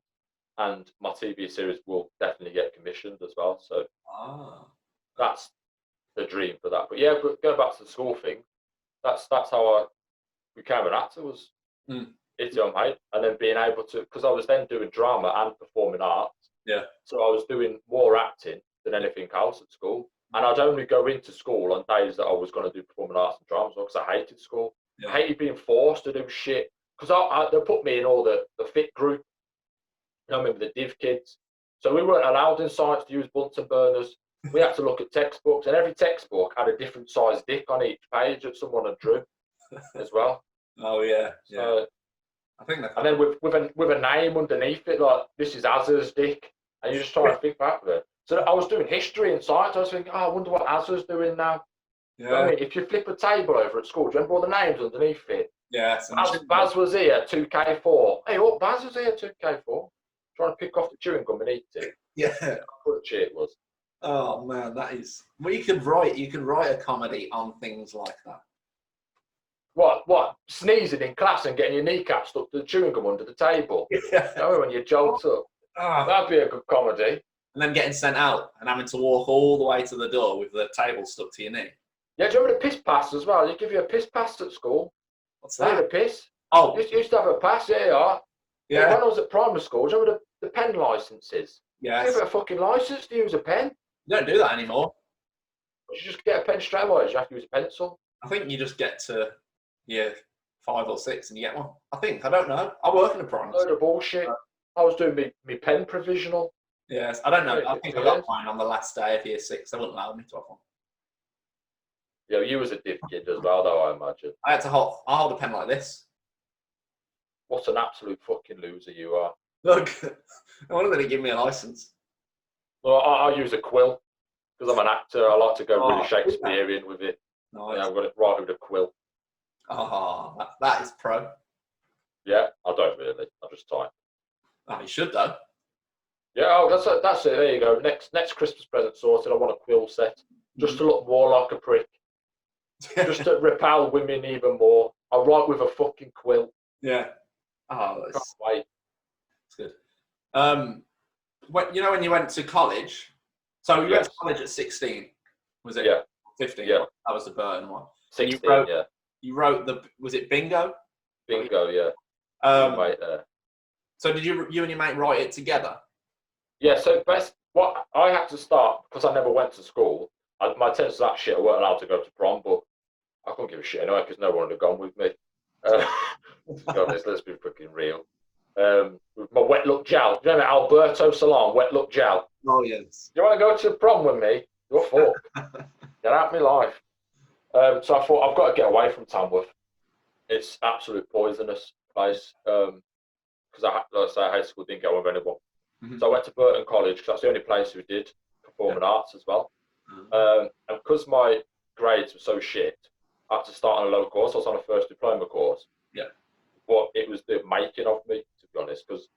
and my TV series will definitely get commissioned as well. So that's the dream for that. But yeah, but going back to the school thing, that's how I became an actor, was it's young mate, and then being able to, because I was then doing drama and performing arts. Yeah. So I was doing more acting than anything else at school, and I'd only go into school on days that I was going to do performing arts and drama, because I hated school. Yeah. I hated being forced to do shit, because they put me in all the fit group. I remember the div kids. So we weren't allowed in science to use Bunsen burners. We had to look at textbooks, and every textbook had a different size dick on each page that someone had drew as well. Oh yeah, So, I think that. and then with a name underneath it, like this is Azza's dick, and you just try to think back of it. So I was doing history and science. I was thinking, I wonder what Azza's doing now. Yeah. You know what I mean? If you flip a table over at school, do you remember all the names underneath it? Yeah. Baz was here, 2K4. Hey, what? Baz was here, 2K4. Trying to pick off the chewing gum and eat it. Yeah. What a shit it was. Oh man, that is. Well, you can write a comedy on things like that. What? Sneezing in class and getting your kneecap stuck to the chewing gum under the table. Yeah. You know, when you jolt up. That'd be a good comedy. And then getting sent out and having to walk all the way to the door with the table stuck to your knee. Yeah, do you remember the piss pass as well? They give you a piss pass at school. What's They had that? a piss. Oh, You used to have a pass, yeah, you are. yeah. When I was at primary school, do you remember the pen licenses? Yes. You have a fucking license to use a pen. You don't do that anymore. You just get a pen straight away. You have to use a pencil. I think you just get to year 5 or 6 and you get one. I don't know. I work in a primary Load of bullshit. I was doing me pen provisional. Yes, I don't know. I think I got mine on the last day of year 6. They wouldn't allow me to have one. Yeah, you was a div kid as well, though, I imagine. I hold a pen like this. What an absolute fucking loser you are. Look, I wanted to give me a license. Well, I use a quill because I'm an actor. I like to go really Shakespearean with it. Nice. Yeah, I've got it right with a quill. Oh, that is pro. Yeah, I don't really. I just type. Oh, you should though. Yeah, that's it. There you go. Next Christmas present sorted. I want a quill set just to look more like a prick, just to repel women even more. I'll write with a fucking quill. Yeah. Oh, Can't wait. It's good. When you went to college, so you went to college at 16, was it? Yeah. 15. Yeah. That was the Burton one. 16. You wrote was it Bingo? Bingo. Yeah. Right there. So did you and your mate write it together? Yeah. So what I had to start, because I never went to school. My attendance was that shit. I weren't allowed to go to prom, but I couldn't give a shit anyway because no one would have gone with me. To be honest, let's be freaking real. With my wet look gel. Do you remember Alberto Salon, wet look gel? Oh yes. Do you want to go to prom with me? You're fucked. Get out of my life. So I thought I've got to get away from Tamworth. It's absolute poisonous place. Because like I say, high school didn't get on with anyone. Mm-hmm. So I went to Burton College because that's the only place who did performing arts as well. Mm-hmm. And because my grades were so shit, I had to start on a low course. I was on a first diploma course. Yeah. But it was the making of me, to be honest, because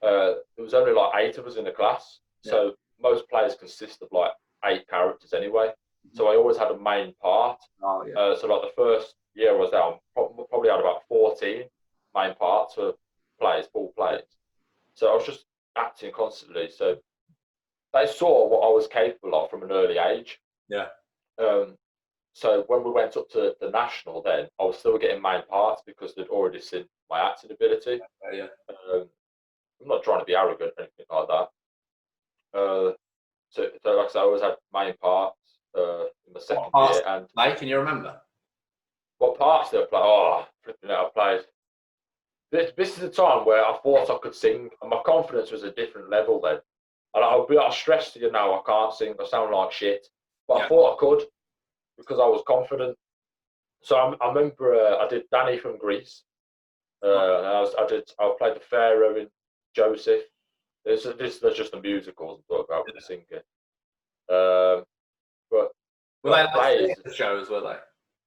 there was only like 8 of us in the class. Yeah. So most plays consist of like 8 characters anyway. Mm-hmm. So I always had a main part. Oh, yeah. So like the first year I was there, I probably had about 14 main parts for full plays. So I was just acting constantly. So they saw what I was capable of from an early age. Yeah. So when we went up to the national, then I was still getting main parts because they'd already seen my acting ability. Yeah. I'm not trying to be arrogant or anything like that. So like I said, I always had main parts in my second year. And Mate, can you remember what parts did I play? Oh, flipping it! I played. This is the time where I thought I could sing, and my confidence was a different level then. And I'll stress to you now, I can't sing, I sound like shit. But I thought I could because I was confident. So I remember I did Danny from Greece. I played the Pharaoh in Joseph. There's just the musicals I'm talking about with the singing. But were they like theatre shows? Were they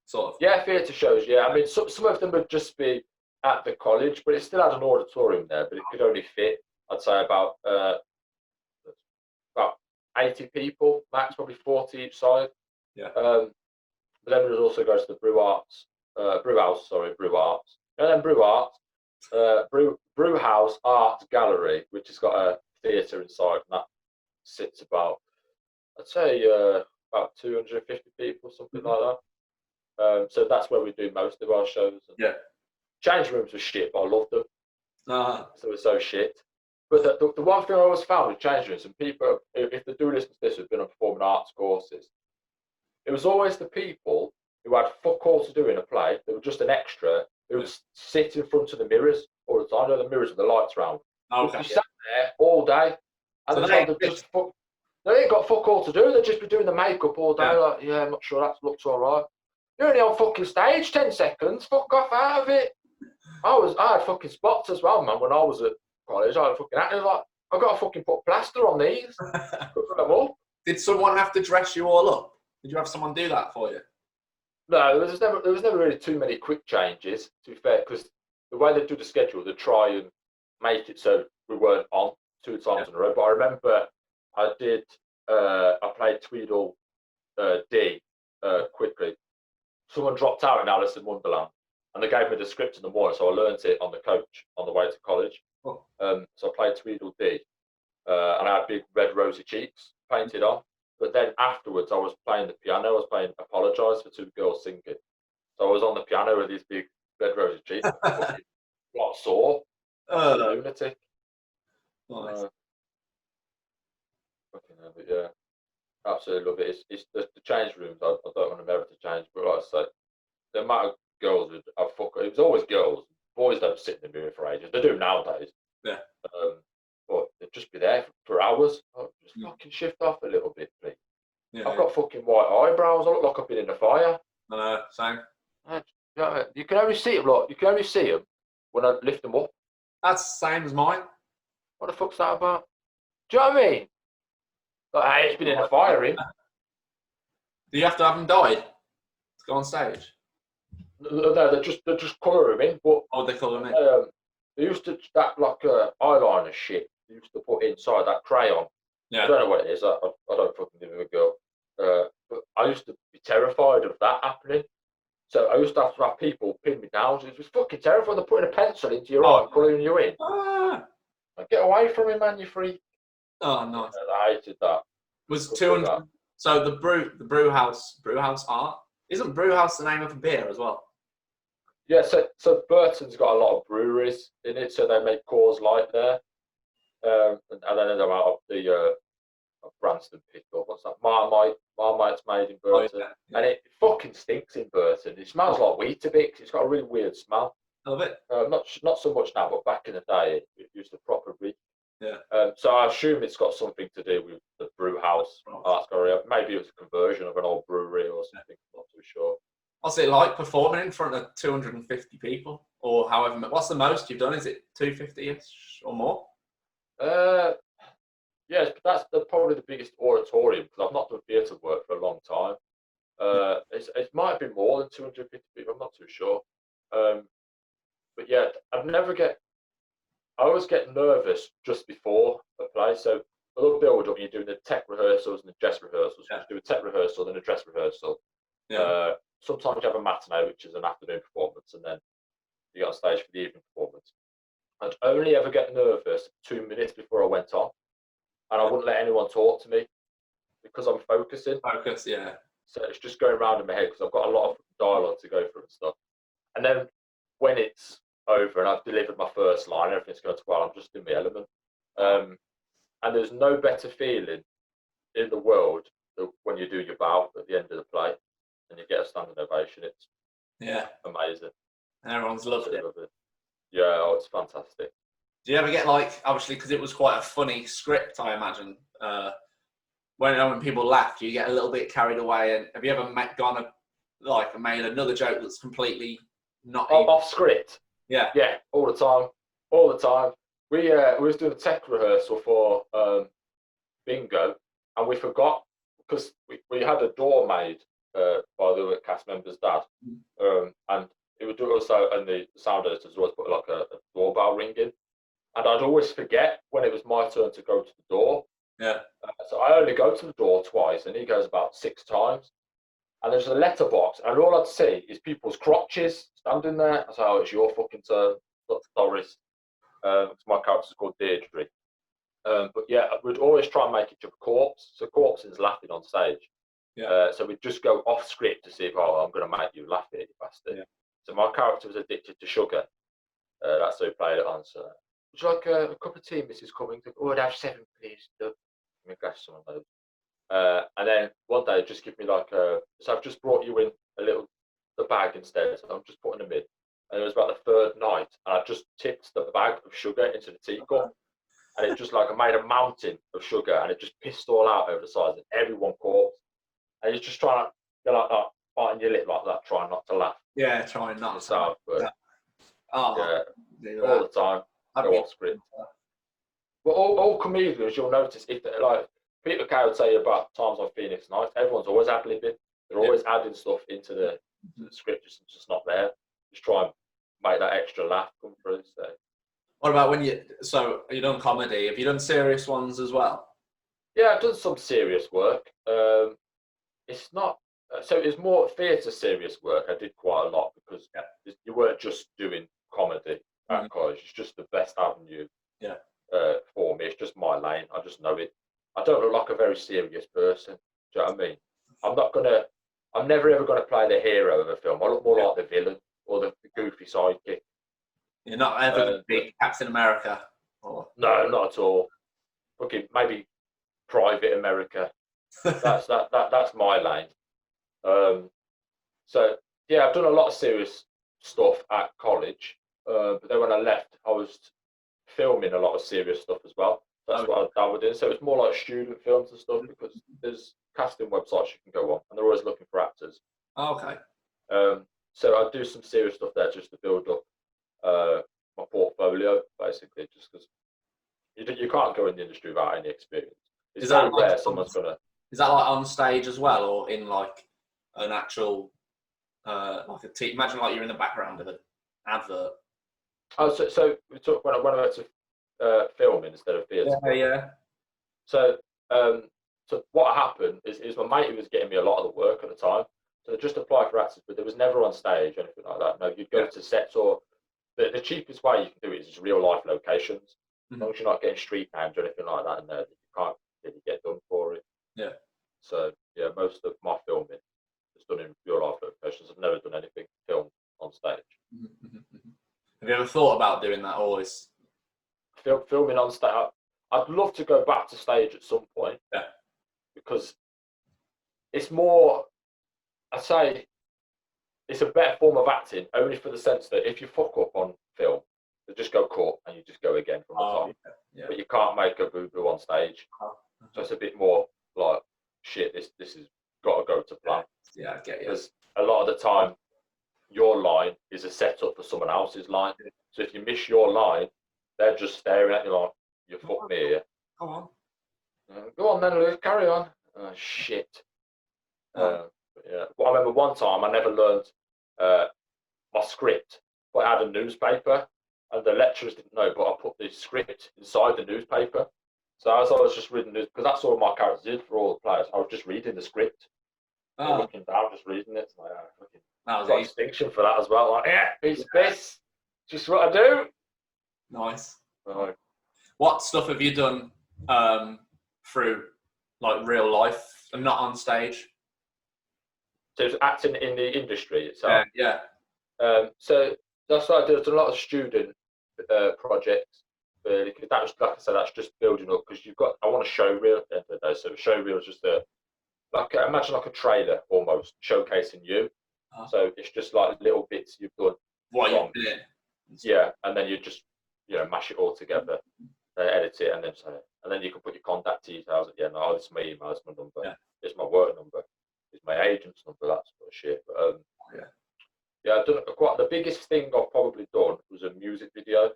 sort of? Yeah, theatre shows. Yeah, I mean some of them would just be at the college, but it still had an auditorium there, but it could only fit, I'd say, about 80 people max, probably 40 each side. Yeah. But then we'd also go to the Brew Arts, and then Brew House Art Gallery, which has got a theatre inside, and that sits about, I'd say, about 250 people, something like that. So that's where we do most of our shows. Yeah. Change rooms were shit, but I loved them. So they were so shit. But the one thing I always found with change rooms, and people, if they do listen to this, who've been on performing arts courses, it was always the people who had fuck all to do in a play. They were just an extra who would sit in front of the mirrors all the time. I know the mirrors with the lights round. Okay. You sat there all day, and So they ain't got fuck all to do. They'd just be doing the makeup all day. Like, I'm not sure that looks all right. You're only on fucking stage 10 seconds. Fuck off out of it. I had fucking spots as well, man. When I was at college, I had fucking actors like, I got to fucking put plaster on these. Put them up. Did someone have to dress you all up? Did you have someone do that for you? No, there was never really too many quick changes, to be fair, because the way they do the schedule, they try and make it so we weren't on 2 times in a row. But I remember I played Tweedle D quickly. Someone dropped out in Alice in Wonderland, and they gave me the script in the morning, so I learnt it on the coach on the way to college. Oh. So I played Tweedle D, and I had big red rosy cheeks painted on. But then afterwards, I was playing the piano. I was playing "Apologise" for 2 girls singing. So I was on the piano with these big red rosy cheeks. Got sore. Lunatic. Nice. But yeah, absolutely love it. It's the change rooms. I don't want them ever to change, but like I say, the amount of girls it was always girls. Boys don't sit in the mirror for ages. They do nowadays. Yeah. But they'd just be there for hours. Just fucking shift off a little bit, please. Yeah, I've got fucking white eyebrows. I look like I've been in a fire. I know, same. You can only see them, when I lift them up. That's the same as mine. What the fuck's that about? Do you know what I mean? Like, hey, it's been in a fire, him. Do you have to have them dyed to go on stage? No, they just colour them in. But they colour them in? They used to that like eyeliner shit. They used to put inside that crayon. Yeah. I don't know what it is. I don't fucking give a girl. But I used to be terrified of that happening. So I used to have people pin me down. It was fucking terrifying. They're putting a pencil into your eye and colouring you in. Like, get away from me, man, you freak. Oh, nice. I hated that. Was 200. So the brew house art. Isn't brew house the name of a beer as well? Yeah, so Burton's got a lot of breweries in it, so they make Coors Light there. And then they're out of the Branston Pickle. What's that? Marmite's made in Burton. Oh, yeah. And it fucking stinks in Burton. It smells like Weetabix. It's got a really weird smell. I love it. Not so much now, but back in the day, it used to proper reek. Yeah. So I assume it's got something to do with the brew house arts gallery. Maybe it was a conversion of an old brewery or something. I'm not too sure. What's it like performing in front of 250 people, or however? What's the most you've done? Is it 250ish or more? Yes, that's probably the biggest auditorium because I've not done theatre work for a long time. It might be more than 250 people. I'm not too sure. But yeah, I always get nervous just before a play. So a little build up, you're doing the tech rehearsals and the dress rehearsals. Yeah. You do a tech rehearsal, then a dress rehearsal. Yeah. Sometimes you have a matinee, which is an afternoon performance, and then you get on stage for the evening performance. I'd only ever get nervous 2 minutes before I went on, and I wouldn't let anyone talk to me because I'm focusing. Focus, yeah. So it's just going around in my head because I've got a lot of dialogue to go through and stuff. And then when it's over and I've delivered my first line, everything's going to well, I'm just in my element. And there's no better feeling in the world than when you do your bow at the end of the play and you get a standing ovation. It's amazing. Everyone's loved it. Yeah, it's fantastic. Do you ever get like, obviously, because it was quite a funny script, I imagine, when people laugh, you get a little bit carried away. And have you ever made another joke that's completely not off script? Yeah. Yeah, all the time. All the time. We was doing a tech rehearsal for bingo, and we forgot, because we had a door made by the cast member's dad, and it would also, and the sound editors always put like a doorbell ringing, and I'd always forget when it was my turn to go to the door. Yeah. So I only go to the door twice, and he goes about 6 times. And there's a letterbox, and all I'd see is people's crotches standing there. I say, "Oh, it's your fucking turn, Dr. Doris." My character's called Deirdre. But yeah, we'd always try and make each other corpse. So corpses laughing on stage. Yeah. So we'd just go off script to see if, I'm going to make you laugh here, you bastard. Yeah. So my character was addicted to sugar. That's how we played it on. So, would you like a cup of tea, Mrs. Cummings? Oh, I'd have 7, please. Let me grab some of those. And then one day, just give me like so I've just brought you in the bag instead. So I'm just putting them in. And it was about the 3rd night, and I just tipped the bag of sugar into the teacup. And it just like, I made a mountain of sugar, and it just pissed all out over the sides, and everyone caught. And you're just trying to go like that, biting your lip like that, trying not to laugh. Yeah, trying not to laugh. But all the time, go off script. But all comedians, you'll notice, if like Peter Kay would say about times on Phoenix Nights, everyone's always ad-libbing. They're always adding stuff into the script, just not there. Just try and make that extra laugh come through. So. What about when you done comedy? Have you done serious ones as well? Yeah, I've done some serious work. It's not, so it's more theatre serious work. I did quite a lot, because you weren't just doing comedy at college. It's just the best avenue for me. It's just my lane. I just know it. I don't look like a very serious person. Do you know what I mean? I'm never ever gonna play the hero of a film. I look more like the villain or the goofy sidekick. You're not ever going to be Captain America? Or... No, not at all. Okay, maybe Private America. That's my lane. So yeah, I've done a lot of serious stuff at college. But then when I left, I was filming a lot of serious stuff as well. That's what I dabbled in. So it's more like student films and stuff, because there's casting websites you can go on, and they're always looking for actors. Okay. So I do some serious stuff there just to build up my portfolio, basically, just because you can't go in the industry without any experience. Is that like someone's gonna? Is that like on stage as well, or in like an actual like a team? Imagine like you're in the background of an advert. Oh, so we talked when I went to filming instead of theatre. Yeah. So what happened is my mate who was getting me a lot of the work at the time. So just apply for actors, but there was never on stage or anything like that. No, you'd go to sets, or the cheapest way you can do it is just real life locations. As long as you're not getting street names or anything like that in there, you can't really get done for it. Yeah. So yeah, most of my filming is done in real life locations. I've never done anything filmed on stage. Have you ever thought about doing that always? Filming on stage. I'd love to go back to stage at some point. Yeah. Because it's more, I'd say, it's a better form of acting, only for the sense that if you fuck up on film, they just go cut and you just go again from the top. Yeah. But you can't make a boo-boo on stage. So it's a bit more like, shit, this has got to go to plan. Yeah, I get you. Because a lot of the time, your line is a setup for someone else's line. So if you miss your line, they're just staring at you like, you fucked me here. Come on. Go on then, Luke, carry on. Oh, shit. Yeah. Well, I remember one time I never learned my script, but I had a newspaper, and the lecturers didn't know, but I put the script inside the newspaper. So as I was just reading this, because that's all my characters did for all the players, I was just reading the script. Looking down, just reading it. Like, got distinction for that as well. Like, piece of piss. Just what I do. Nice. What stuff have you done through like real life and not on stage? So it's acting in the industry itself. Yeah. So that's what I do. It's a lot of student projects. Because that was, like I said, that's just building up. Because I want a show reel at the end of the day. So a show reel is just imagine like a trailer almost showcasing you. So it's just like little bits you've done. What you've been in. Yeah, and then you just mash it all together, edit it, and then you can put your contact details at the end. Oh, this is my email, this is my number, this is my work number, this is my agent's number, that sort of shit. But I've done quite. The biggest thing I've probably done was a music video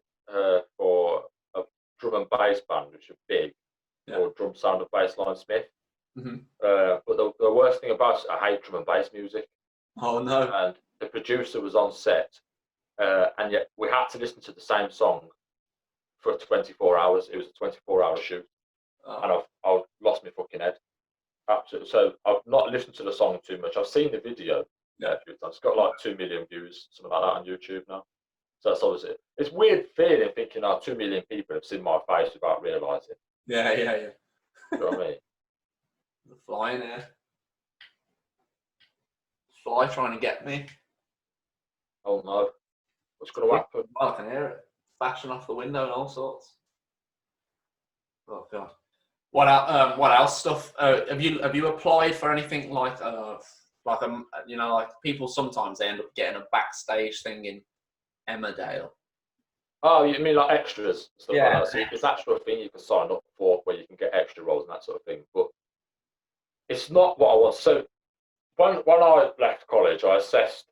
for a drum and bass band, which is big, called Drum Sound of Bassline Smith. But the worst thing about it, I hate drum and bass music. Oh no! And the producer was on set, and yet we had to listen to the same song for 24 hours. It was a 24-hour shoot, and I've lost my fucking head. Absolutely. So I've not listened to the song too much. I've seen the video. A few times. It's got like 2 million views, something like that on YouTube now. So that's obviously it's weird feeling thinking 2 million people have seen my face without realising. Yeah. You know what I mean? The fly in there. Fly trying to get me. Oh no. What's going to happen? Oh, I can hear it. Bashing off the window and all sorts. Oh god. What else stuff? Have you applied for anything like like people sometimes they end up getting a backstage thing in Emmerdale. Oh, you mean like extras stuff like that? So it's actually a thing you can sign up for where you can get extra roles and that sort of thing. But it's not what I want. So when I left college, I assessed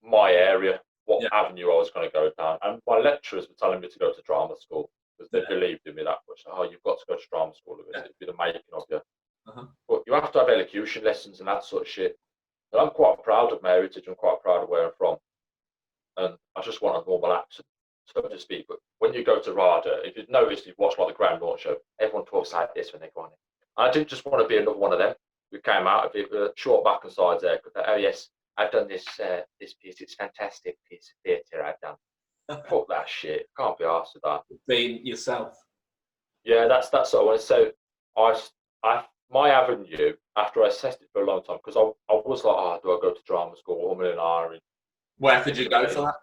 my area, what avenue I was going to go down, and my lecturers were telling me to go to drama school because they believed in me that much. Oh, you've got to go to drama school. It'll be the making of you. But you have to have elocution lessons and that sort of shit. And I'm quite proud of my heritage. I'm quite proud of where I'm from. And I just want a normal accent, so to speak. But when you go to RADA, if you've noticed, you've watched like the Grand Launch show, everyone talks like this when they go on it. I didn't just want to be another one of them who came out of it with a short back and sides there. Oh yes, I've done this piece. It's a fantastic piece of theatre I've done. Fuck that shit. Can't be arsed with that. Being yourself. Yeah, that's what I want. So my avenue, after I assessed it for a long time, because I was like, do I go to drama school or an Where could you go for that?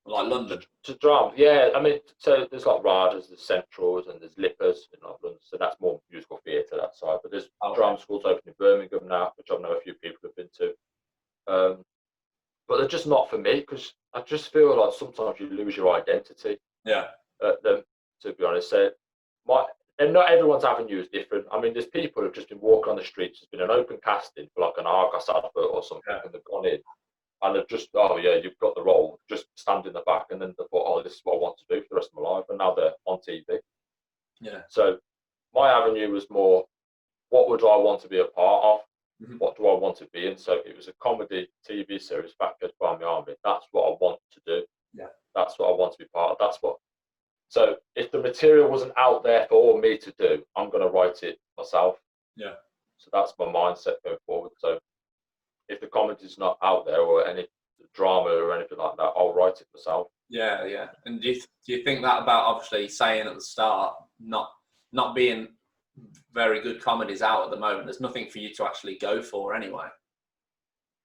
Like London? To drama, yeah. I mean, so there's like RADAs, there's Centrals, and there's Lippers in like London. So that's more musical theatre, that side. But there's drama schools open in Birmingham now, which I know a few people have been to. But they're just not for me, because I just feel like sometimes you lose your identity. Yeah. To be honest, so and not everyone's avenue is different. I mean, there's people who've just been walking on the streets. There's been an open casting for like an Argos advert or something, and they've gone in, and they've just, you've got the role, just stand in the back, and then they thought, this is what I want to do for the rest of my life, and now they're on TV. Yeah. So my avenue was more, what would I want to be a part of? What do I want to be in? So it was a comedy TV series, Backyard by my Army. That's what I want to do. Yeah. That's what I want to be part of. So if the material wasn't out there for me to do, I'm going to write it myself. Yeah. So that's my mindset going forward. So if the comedy's not out there or any drama or anything like that, I'll write it myself. Yeah. And do you think that about obviously saying at the start, not being very good comedies out at the moment? There's nothing for you to actually go for anyway.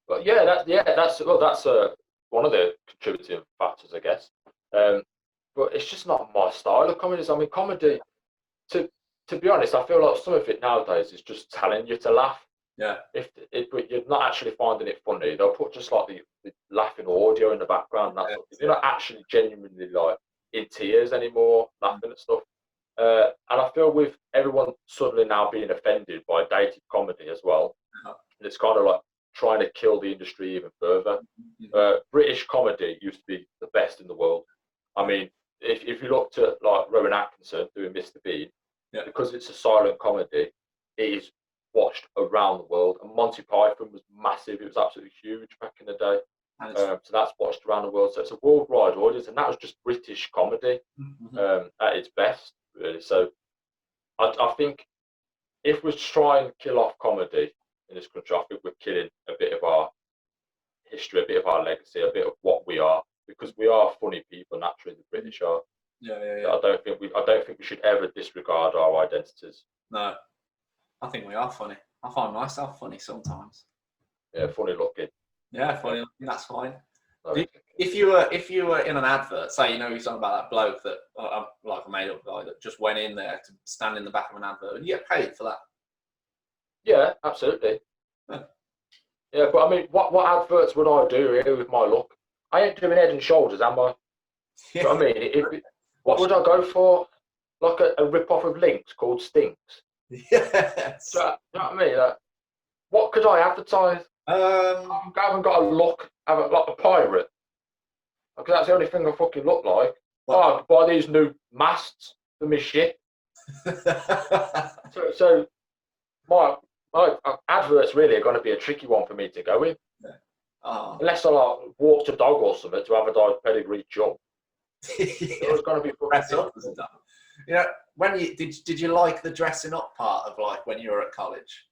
But that's one of the contributing factors, I guess. But it's just not my style of comedies. I mean, comedy, to be honest, I feel like some of it nowadays is just telling you to laugh. Yeah. But you're not actually finding it funny, they'll put just like the laughing audio in the background. You're not actually genuinely like in tears anymore, laughing at stuff. And I feel with everyone suddenly now being offended by dated comedy as well, it's kind of like trying to kill the industry even further. British comedy used to be the best in the world. I mean, if you looked at like Rowan Atkinson doing Mr. Bean, because it's a silent comedy, it is watched around the world. And Monty Python was massive; it was absolutely huge back in the day. So that's watched around the world. So it's a worldwide audience, and that was just British comedy at its best, really. So I think if we try and kill off comedy in this country, I think we're killing a bit of our history, a bit of our legacy, a bit of what we are, because we are funny people naturally. The British are. So I don't think we should ever disregard our identities. No, I think we are funny. I find myself funny sometimes. Yeah, funny looking. Yeah, funny looking. That's fine. No, if you were in an advert, say you're talking about that bloke that like a made up guy that just went in there to stand in the back of an advert, would you get paid for that? Yeah, absolutely. Yeah, but I mean, what adverts would I do here with my look? I ain't doing Head and Shoulders, am I? Do you know what I mean? What would I go for? Like a rip-off of Lynx called Stinks. Yes. Do you know what I mean? What could I advertise? I haven't got a look. I'm like a pirate. Because that's the only thing I fucking look like. What? Oh, I could buy these new masts for my ship. So my adverts really are going to be a tricky one for me to go in. Yeah. Oh. Unless I like walked a dog or something to advertise pedigree jump. Yeah. It's going to be Dress up, isn't that? You know, when you did you like the dressing up part of like when you were at college?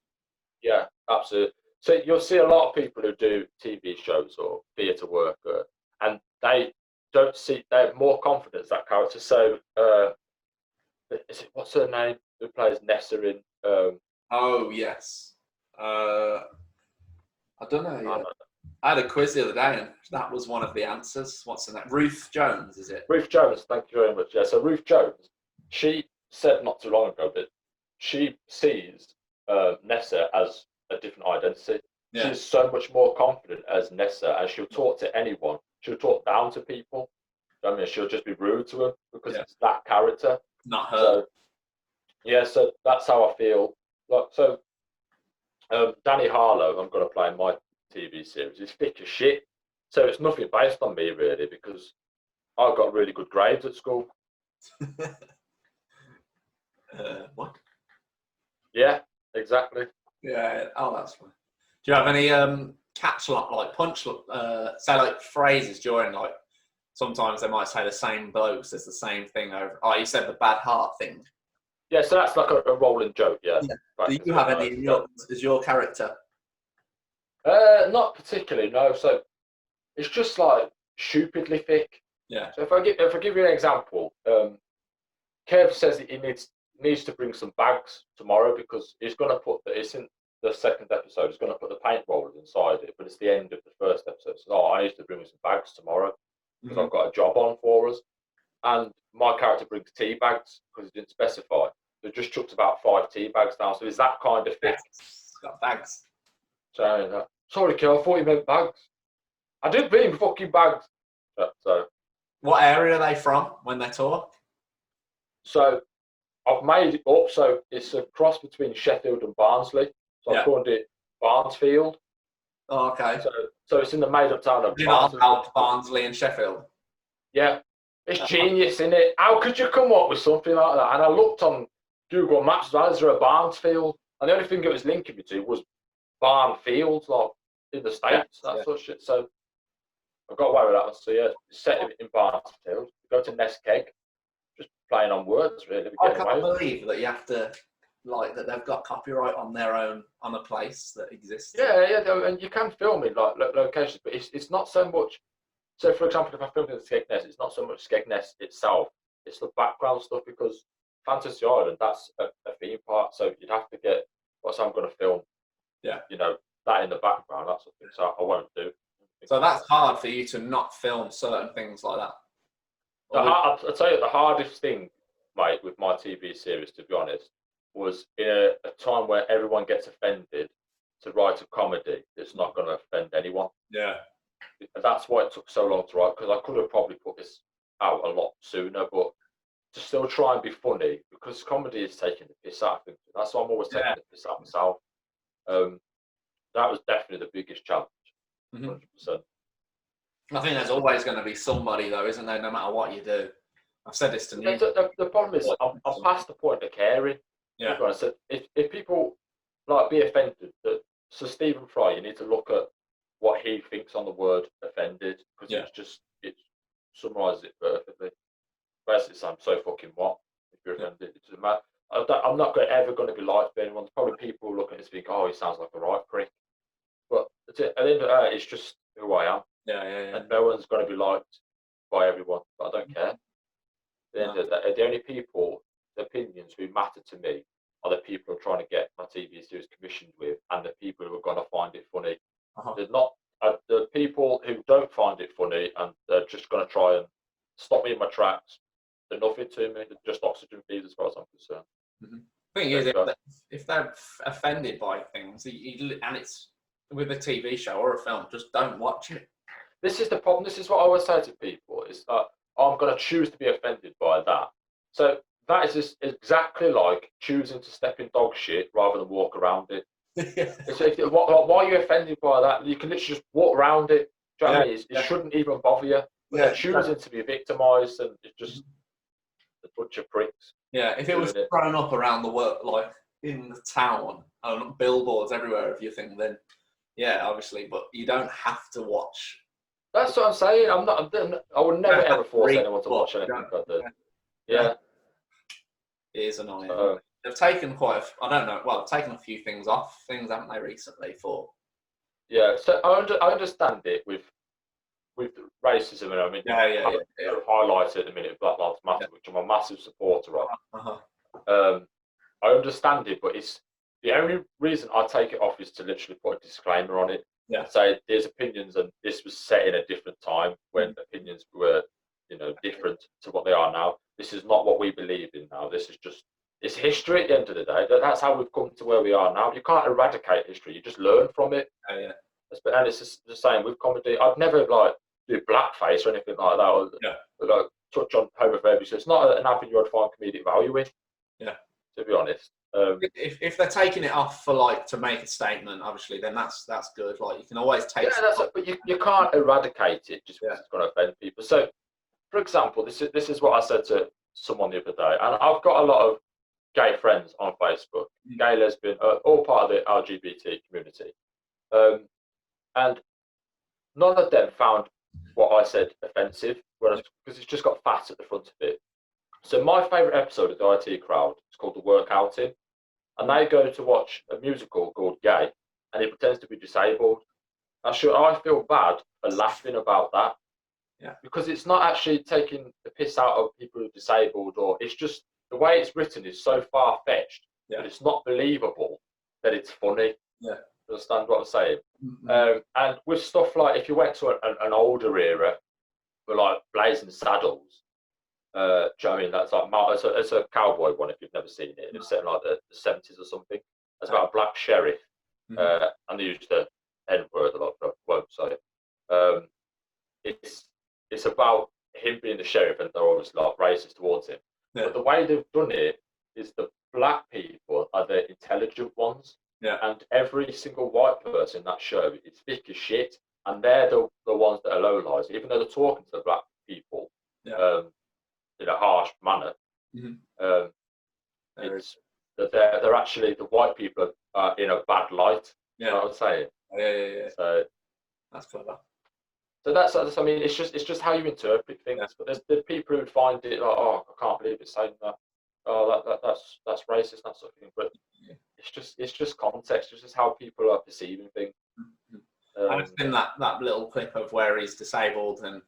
Yeah, absolutely. So you'll see a lot of people who do TV shows or theatre work, and they they have more confidence that character. So, what's her name? Who plays Nessa in? Oh yes. I don't know. I Yeah. don't know. I had a quiz the other day, and that was one of the answers. What's in that? Ruth Jones, is it? Ruth Jones, thank you very much. Yeah, so Ruth Jones, she said not too long ago that she sees Nessa as a different identity. Yeah. She's so much more confident as Nessa, and she'll talk to anyone. She'll talk down to people. I mean, she'll just be rude to them because it's that character. Not her. So, yeah, so that's how I feel. Like, so, Danny Harlow, I'm going to play in my TV series, is thick as shit. So it's nothing based on me, really, because I got really good grades at school. What? Yeah, exactly. Yeah. Oh, that's fine. Do you have any catch like punch say like phrases during like sometimes they might say the same blokes as the same thing over? Oh, you said the bad heart thing. Yeah, so that's like a rolling joke. Yeah. Do you have any as your character? Not particularly. No. So it's just like stupidly thick. Yeah. So if I give you an example, Kev says that he needs to bring some bags tomorrow because he's going to put it's in the second episode. He's going to put the paint rollers inside it, but it's the end of the first episode. So I need to bring some bags tomorrow because I've got a job on for us. And my character brings tea bags because he didn't specify. So just chucked about 5 tea bags down. So is that kind of thick? It's got bags. So sorry, Kev, I thought you meant bags. I did bring fucking bags. So what area are they from when they talk? So I've made it up. So it's a cross between Sheffield and Barnsley. So I've called it Barnesfield. Oh, okay. So it's in the made-up town of Barnsley. Barnsley and Sheffield. Yeah, it's genius, isn't it? How could you come up with something like that? And I looked on Google Maps as well. Is there a Barnesfield? And the only thing it was linking me to was Barnfield, like in the States. That sort of shit. So I got away with that one. So yeah, set it in Barnesfield. Go to Nest Keg. Just playing on words, really. I can't believe that you have to, like, that they've got copyright on their own, on a place that exists. Yeah, and you can film in like locations, but it's not so much. So, for example, if I film in Skegness, it's not so much Skegness itself; it's the background stuff because Fantasy Island, that's a theme park, so you'd have to get what's I'm going to film. Yeah, you know that in the background, that sort of thing. So I won't do. So that's hard for you to not film certain things like that. I'll tell you the hardest thing, mate, with my TV series, to be honest, was in a time where everyone gets offended to write a comedy that's not going to offend anyone. Yeah. And that's why it took so long to write, because I could have probably put this out a lot sooner, but to still try and be funny, because comedy is taking the piss out of things. That's why I'm always taking the piss out myself. That was definitely the biggest challenge. 100%. I think there's always going to be somebody, though, isn't there? No matter what you do. I've said this to you. The problem is, I'm past the point of caring. Yeah. So if people like be offended, so Stephen Fry, you need to look at what he thinks on the word offended because it summarises it perfectly. Basically, I'm so fucking what if you're offended. It doesn't matter. I'm not ever going to be liked by anyone. There's probably people who look at it and think, oh, he sounds like a right prick. But at the end of the day, it's just who I am. Yeah. And no one's going to be liked by everyone, but I don't care. At the end of the day, the only people, the opinions who matter to me are the people I'm trying to get my TV series commissioned with and the people who are going to find it funny. They're not the people who don't find it funny and they're just going to try and stop me in my tracks. They're nothing to me. They're just oxygen feeds as far as I'm concerned. The thing is, if they're offended by things, and it's with a TV show or a film, just don't watch it. This is the problem. This is what I always say to people: is that I'm going to choose to be offended by that. So that is just exactly like choosing to step in dog shit rather than walk around it. Why are you offended by that? You can literally just walk around it. Do you know what I mean? It shouldn't even bother you. But they're choosing to be victimised, and it's just a bunch of pricks. Yeah, if it was thrown up around the world, like in the town, on billboards everywhere of your thing, then yeah, obviously, but you don't have to watch. That's what I'm saying. I would never ever force anyone to watch anything I do. Yeah. It is annoying. They've taken they've taken a few things off things, haven't they, recently for. Yeah, so I understand it with racism, and I mean, highlight it at the minute, Black Lives Matter, which I'm a massive supporter of. I understand it, but it's the only reason I take it off is to literally put a disclaimer on it. Yeah. Say there's opinions, and this was set in a different time when opinions were, different to what they are now. This is not what we believe in now. This is just it's history at the end of the day. That's how we've come to where we are now. You can't eradicate history. You just learn from it. Yeah. And it's just the same with comedy. I'd never do blackface or anything like that, or touch on homophobia. So it's not an avenue I'd find comedic value in. Yeah. To be honest. If they're taking it off for to make a statement, obviously, then that's good. Like you can always take. Yeah, but you can't eradicate it just because it's going to offend people. So, for example, this is what I said to someone the other day, and I've got a lot of gay friends on Facebook, gay, lesbian, all part of the LGBT community, and none of them found what I said offensive, because it's just got fat at the front of it. So my favourite episode of the IT Crowd is called The Workouting, and they go to watch a musical called Gay, and he pretends to be disabled. I feel bad for laughing about that, because it's not actually taking the piss out of people who are disabled, or it's just the way it's written is so far-fetched that it's not believable that it's funny. Yeah. Understand what I'm saying? Mm-hmm. And with stuff like, if you went to an older era, with like Blazing Saddles, do you know what I mean? That's like it's a cowboy one if you've never seen it. It's set in like the 70s or something. It's about a black sheriff, and they used the N-word a lot, but I won't say it. It's about him being the sheriff, and they're obviously like racist towards him. Yeah. But the way they've done it is the black people are the intelligent ones. Yeah. And every single white person in that show is thick as shit, and they're the ones that are low lies, even though they're talking to the black people in a harsh manner. Mm-hmm. They're actually, the white people are in a bad light. Yeah. You know what I'm saying? Yeah. So that's clever. So I mean, it's just how you interpret things. Yeah. But there's people who find it like, oh, I can't believe it's saying that. Oh, that's racist, that sort of thing. But it's just context. It's just how people are perceiving things. Mm-hmm. I've seen that little clip of where he's disabled and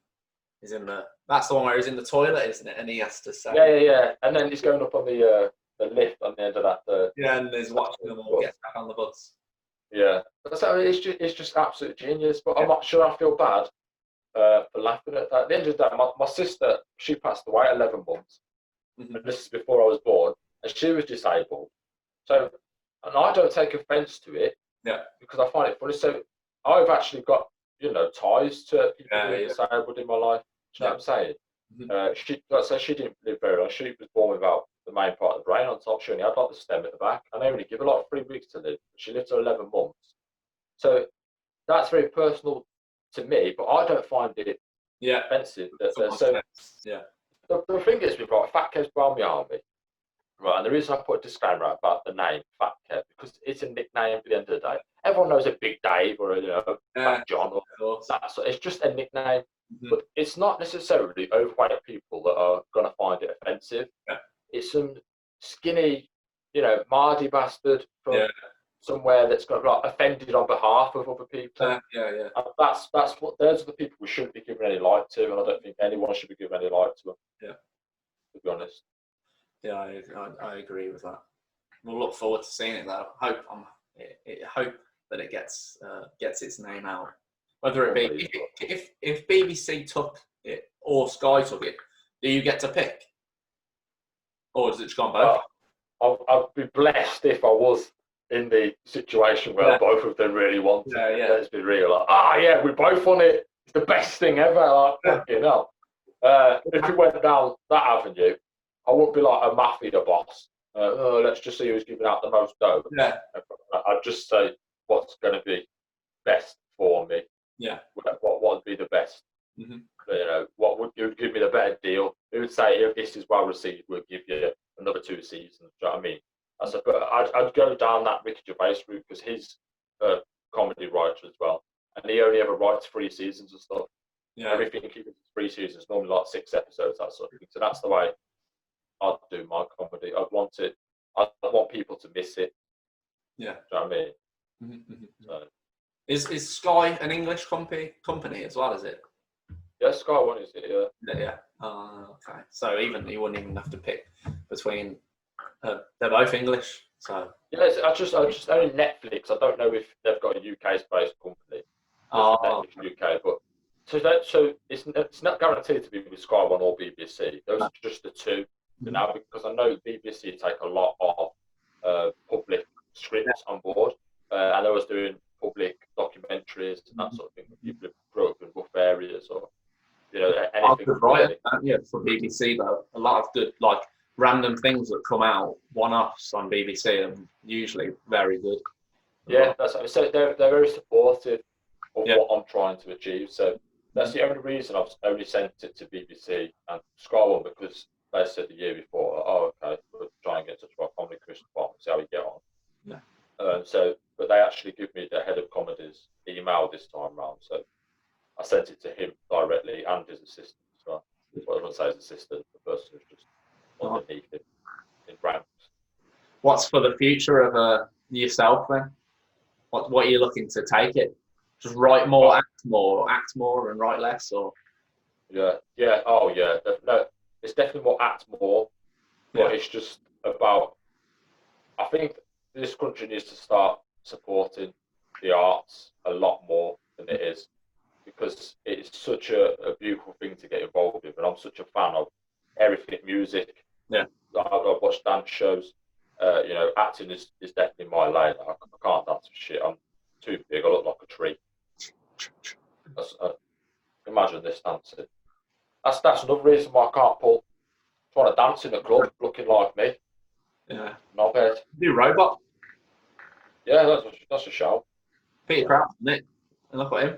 he's in the. That's the one where he's in the toilet, isn't it? And he has to say. Yeah. And then he's going up on the lift on the end of that. And he's watching them all get back on the bus. Yeah. So it's just absolute genius. But I'm not sure I feel bad for laughing at that. At the end of the day, my sister, she passed away at 11 months. Mm-hmm. And this is before I was born, and she was disabled. So, and I don't take offence to it, because I find it funny. So, I've actually got ties to people who are disabled in my life. Do you know what I'm saying? Mm-hmm. She didn't live very long. She was born without the main part of the brain on top. She only had like the stem at the back, and they only give her like 3 weeks to live. She lived to 11 months. So, that's very personal to me, but I don't find it offensive. The thing is, we've got Fat Kev's Brownie Army, right? And the reason I put a disclaimer about the name Fat Kev, because it's a nickname at the end of the day. Everyone knows a Big Dave or Fat John or that. So it's just a nickname, but it's not necessarily overweight people that are going to find it offensive. Yeah. It's some skinny, Mardy bastard from somewhere that's got offended on behalf of other people. Yeah. And that's what those are the people we shouldn't be giving any light to, and I don't think anyone should be giving any light to them. Yeah, to be honest. Yeah, I agree with that. We'll look forward to seeing it though. Hope that it gets its name out. Whether it be if BBC took it or Sky took it, do you get to pick, or does it just go on both? I'd be blessed if I was in the situation where both of them really wanted it. Let's be real. We both want it. It's the best thing ever. Fucking hell. If we went down that avenue, I wouldn't be like a mafia boss. Let's just see who's giving out the most dough. Yeah. I'd just say what's going to be best for me. Yeah. What would be the best? Mm-hmm. You know, what would give me the better deal? Who would say if this is well received, we'll give you another 2 seasons? Do you know what I mean? I'd go down that Ricky Gervais route because he's a comedy writer as well, and he only ever writes 3 seasons and stuff. Yeah. Everything he does 3 seasons, normally like 6 episodes, that sort of thing. So that's the way I'd do my comedy. I'd want people to miss it. Yeah. Do you know what I mean? Mm-hmm. So, is Sky an English company as well? Is it? yeah, Sky One is it? Yeah. Yeah. Okay. So you wouldn't even have to pick between. They're both English. So. Yeah, I just only Netflix. I don't know if they've got a UK-based company. Netflix UK, but so it's not guaranteed to be with Sky One or BBC. Those are just the 2 now, because I know BBC take a lot of public scripts on board, and they was doing public documentaries and that sort of thing. People who grew up in rough areas or anything. Right, yeah, for BBC though, a lot of good random things that come out, one-offs on BBC, are usually very good. Yeah, so they're very supportive of what I'm trying to achieve. So that's the only reason I've only sent it to BBC and Sky One, because they said the year before, okay, we'll try and get in touch with our comedy Christian department, see how we get on. Yeah. But they actually give me the head of comedy's email this time round, so I sent it to him directly and his assistant as well. Well, I wouldn't say his assistant, the person who's just underneath him in ranks. What's for the future of yourself then? What are you looking to take it? Just write more, act more, and write less, or? Yeah. No, it's definitely more act more, but it's just about. I think this country needs to start supporting the arts a lot more than it is, because it's such a beautiful thing to get involved with, and I'm such a fan of everything, music. Yeah. I watch dance shows. Acting is definitely my lane. I can't dance for shit. I'm too big. I look like a tree. Imagine this dancing. That's another reason why I can't pull. Trying to dance in a club looking like me. Yeah. Not bad. Do robot. Yeah, that's a show. Peter Crouch, isn't it? And look at him.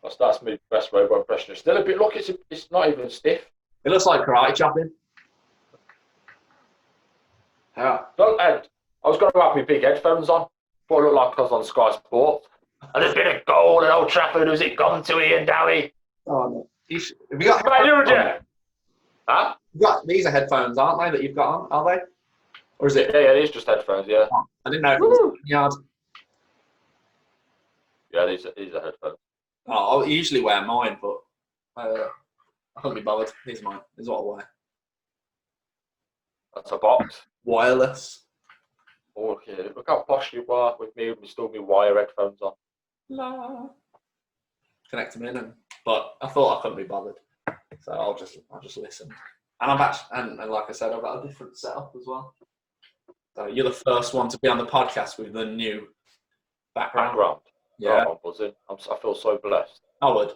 That's my best robot impression. It's still a bit. Look, it's not even stiff. It looks like karate chopping. Yeah. I was going to have my big headphones on. Thought it looked like I was on Sky Sports. And there's been a goal at Old Trafford. Who's it gone to, Ian Dowie? Oh no. Have you got? Huh? These are headphones, aren't they? That you've got on, are they? Or is it? Yeah, these are just headphones. Yeah. Oh, I didn't know if it was yard. Yeah, these are headphones. Oh, I usually wear mine, but I can't be bothered. These are mine. This is what I wear. That's a box. Wireless. Okay, look how posh you are with me still my wire headphones on. La. Connect them in, but I thought I couldn't be bothered, so I'll just listen. And I've actually, and like I said, I've got a different setup as well. So you're the first one to be on the podcast with the new background. Yeah, I'm buzzing. I feel so blessed. I would.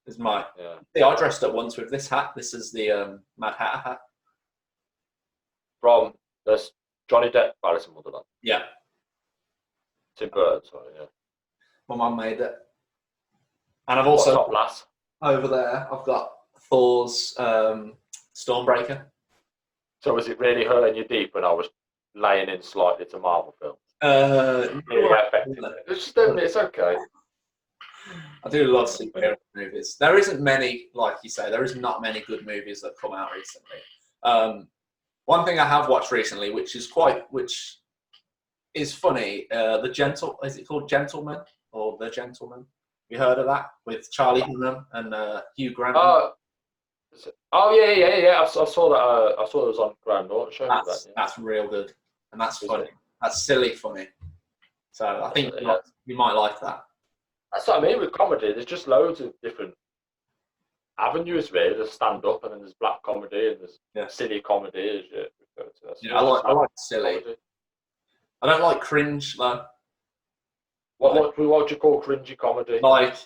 It's my. Yeah. See, I dressed up once with this hat. This is the Mad Hatter hat. From this Johnny Depp, Alice in Wonderland. Yeah. Tim Burton, sorry, yeah. My mum made it. And I've also top lass? Over there, I've got Thor's Stormbreaker. So was it really hurting you deep when I was laying in slightly to Marvel films? It's okay. I do love superhero movies. There isn't many, like you say, there is not many good movies that come out recently. One thing I have watched recently, which is funny, is it called Gentleman or The Gentleman? You heard of that with Charlie Hunnam and Hugh Grant? Yeah. I saw that. I saw it was on Graham Norton show. That's real good, and that's funny. That's silly funny. So I think you might like that. That's what I mean with comedy. There's just loads of different avenues, really. There's stand-up, and then there's black comedy, and there's silly comedy. I like silly. Comedy. I don't like cringe though. What would you call cringy comedy? Like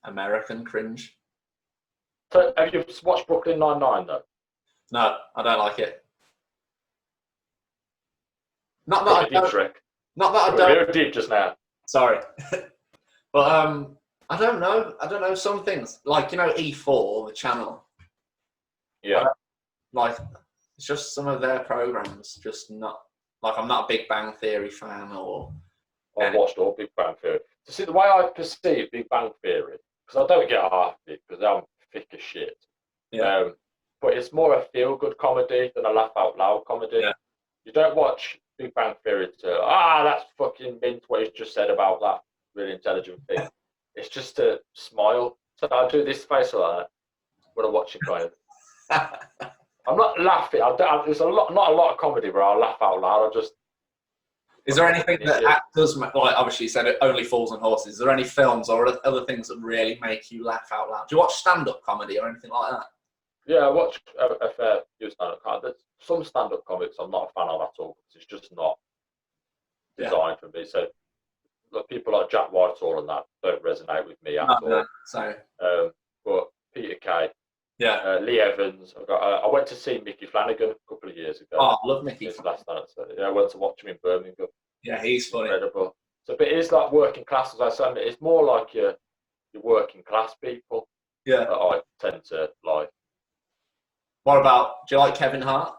American cringe. So have you watched Brooklyn Nine-Nine though? No, I don't like it. Not that I don't. Shrek. Not that I don't. You're deep just now. Sorry, but I don't know. I don't know some things like E4, the channel. Yeah. Like it's just some of their programs. Just not like I'm not a Big Bang Theory fan or. I've watched all Big Bang Theory. To see the way I perceive Big Bang Theory, because I don't get half of it because I'm thick as shit. Yeah. But it's more a feel-good comedy than a laugh-out-loud comedy. Yeah. You don't watch Big Bang Theory to that's fucking mint what he's just said about that really intelligent thing. It's just to smile. So I do this face like that when I watch it, kind of. I'm not laughing. There's not a lot of comedy where I laugh out loud. Is there anything that actors, like obviously you said it only falls on horses, is there any films or other things that really make you laugh out loud? Do you watch stand-up comedy or anything like that? Yeah, I watch a fair few stand-up comedy. Some stand-up comics I'm not a fan of at all because it's just not designed for me. So people like Jack Whitehall and that don't resonate with me at all. No, so. But Peter Kay, Lee Evans. I went to see Mickey Flanagan a couple of years ago. Oh, I love Mickey Flanagan. I went to watch him in Birmingham. Yeah, he's funny. Incredible. So, but it is like working class, as I said. It's more like your working class people. Yeah. That I tend to like. What about? Do you like Kevin Hart?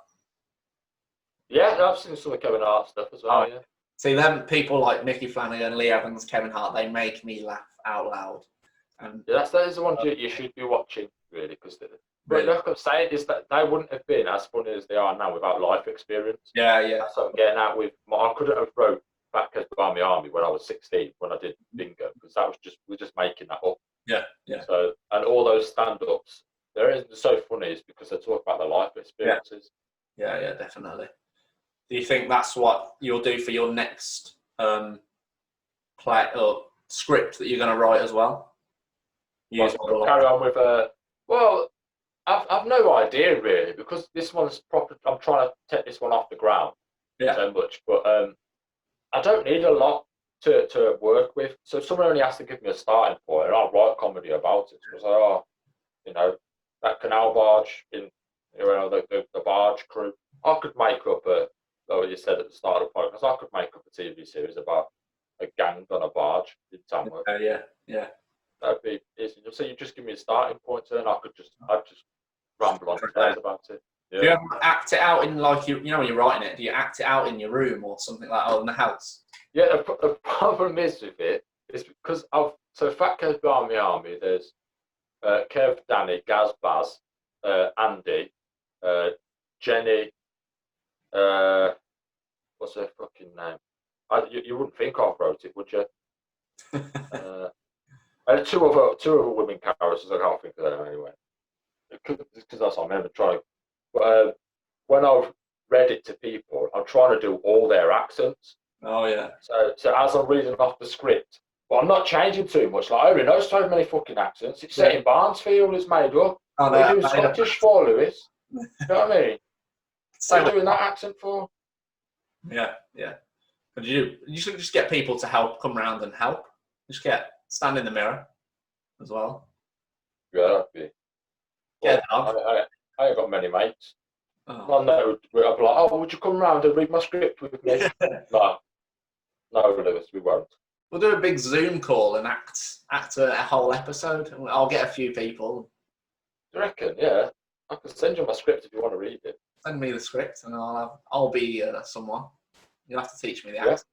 Yeah, I've seen some of Kevin Hart stuff as well. Yeah. See, them people like Mickey Flanagan, Lee Evans, Kevin Hart, they make me laugh out loud. And that is the one you should be watching, really, because really? Like I'm saying is that they wouldn't have been as funny as they are now without life experience. Yeah. That's what I'm getting at with. I couldn't have wrote Back as Army when I was 16 when I did Bingo because we're just making that up. Yeah. So and all those stand-ups, they're so funny is because they talk about their life experiences. Yeah, definitely. Do you think that's what you'll do for your next play or script that you're going to write as well? Carry on with well, I've no idea really because this one's proper. I'm trying to take this one off the ground so much, but I don't need a lot to work with. So someone only has to give me a starting point, and I'll write comedy about it. Because that canal barge in the barge crew. I could make up you said at the start of the podcast, I could make up a TV series about a gang on a barge in Tamworth. Yeah. That'd be easy. So you just give me a starting point, and I'd just ramble on about it. Yeah. Do you ever act it out in like when you're writing it? Do you act it out in your room or something like that, or in the house? Yeah. The problem is with it is because Fat Kev's Army. There's Kev, Danny, Gaz, Baz, Andy, Jenny. What's her fucking name? You wouldn't think I wrote it, would you? And two other women characters. I can't think of them anyway. Because that's what I remember trying. But when I've read it to people, I'm trying to do all their accents. Oh yeah. So as I'm reading off the script, but I'm not changing too much. Like I already know so many fucking accents. It's set in Barnesfield. It's made up. Oh, We're doing Scottish for Lewis. You know what I mean? So doing that accent for. Yeah. But you should just get people to come round and help. Just stand in the mirror as well. Yeah, that'd be. Get I ain't got many mates. Oh. I know. I'd be like, would you come round and read my script with me? No, Lewis, we won't. We'll do a big Zoom call and act a whole episode. I'll get a few people. Do you reckon? Yeah, I can send you my script if you want to read it. Send me the script and I'll be someone. You'll have to teach me the accent.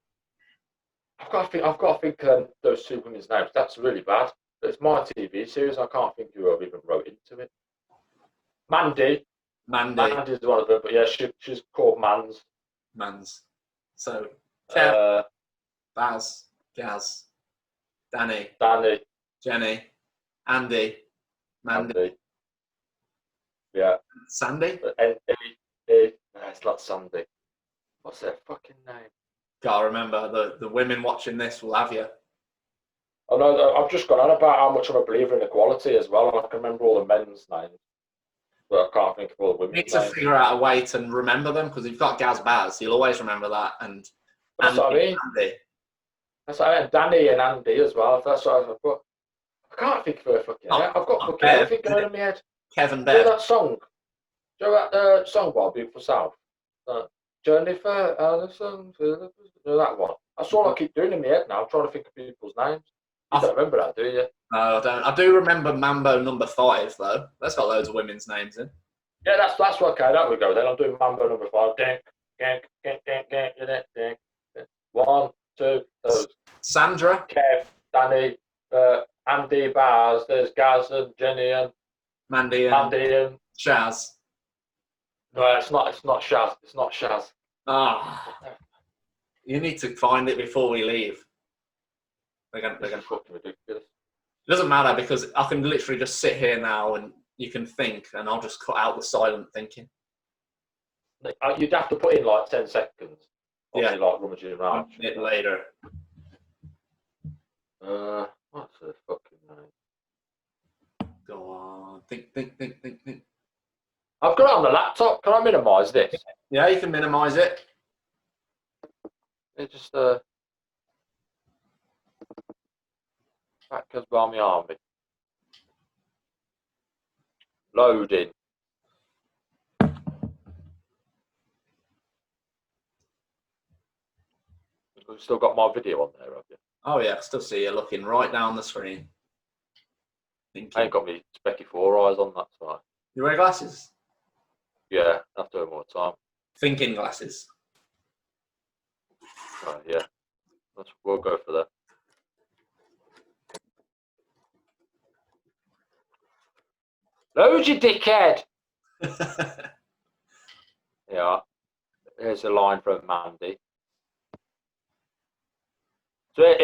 I've got to think those two women's names. That's really bad. It's my TV series. I can't think who I've even wrote into it. Mandy's one of them, but yeah, she's called Mans. So, Kev, Baz, Gaz, Danny, Jenny, Andy, Mandy. Yeah. Sandy? No, it's not Sandy. What's their fucking name? Can't remember. The women watching this will have you. I know. I've just gone on about how much I'm a believer in equality as well. I can remember all the men's names, but I can't think of all the women's names. You need to figure out a way to remember them because you've got Gaz Baz. You'll always remember that. And that's what I mean. Andy. That's what I mean. Danny and Andy as well. That's what I've got. I can't think of her fucking Not- head. I've got not fucking Bev, everything is going it? in my head. Kevin Do you know Bev. that song? Do you know that song by Beautiful South? Jennifer Allison, you know that one? That's all I keep doing in my head now. I'm trying to think of people's names. You don't remember that, do you? No, I don't. I do remember Mambo number 5 though. That's got loads of women's names in. Yeah, that's okay. That would go then. I'm doing Mambo number 5. Dink, dink, dink, dink, dink, dink, dink, dink. 1, 2, those. Sandra. Kev, Danny, Andy, Baz. There's Gaz and Jenny and Mandy and Mandy and. Shaz. No, it's not. It's not Shaz. It's not Shaz. Ah, you need to find it before we leave. They're gonna fucking ridiculous. It doesn't matter because I can literally just sit here now and you can think, and I'll just cut out the silent thinking. You'd have to put in like 10 seconds. Yeah, like rummaging around. A bit later. What's the fucking name? Go on, think. I've got it on the laptop. Can I minimise this? Yeah, you can minimise it. It just that goes by my army. Loading. We've still got my video on there, have you? Oh yeah, I still see you looking right down the screen. Thinking. I ain't got me Specky 4 eyes on that side. You wear glasses? Yeah, I have to have more time. Thinking glasses. Yeah, we'll go for that. Load you dickhead! Yeah, here's a line from Mandy. So,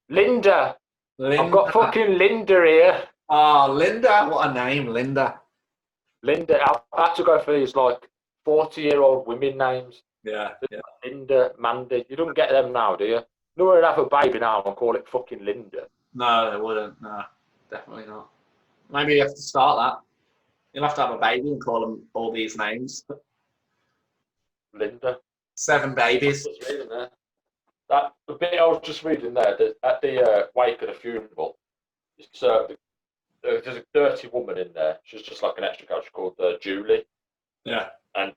Linda. I've got fucking Linda here. Oh, Linda. What a name, Linda. Linda. I had to go for these like 40-year-old women names. Yeah. Linda, Mandy. You don't get them now, do you? No one would have a baby now and call it fucking Linda. No, they wouldn't. No, definitely not. Maybe you have to start that. You'll have to have a baby and call them all these names. Linda. 7 babies. That the bit I was just reading there, at the wake of the funeral, there's a dirty woman in there. She's just like an extra character called Julie. Yeah. And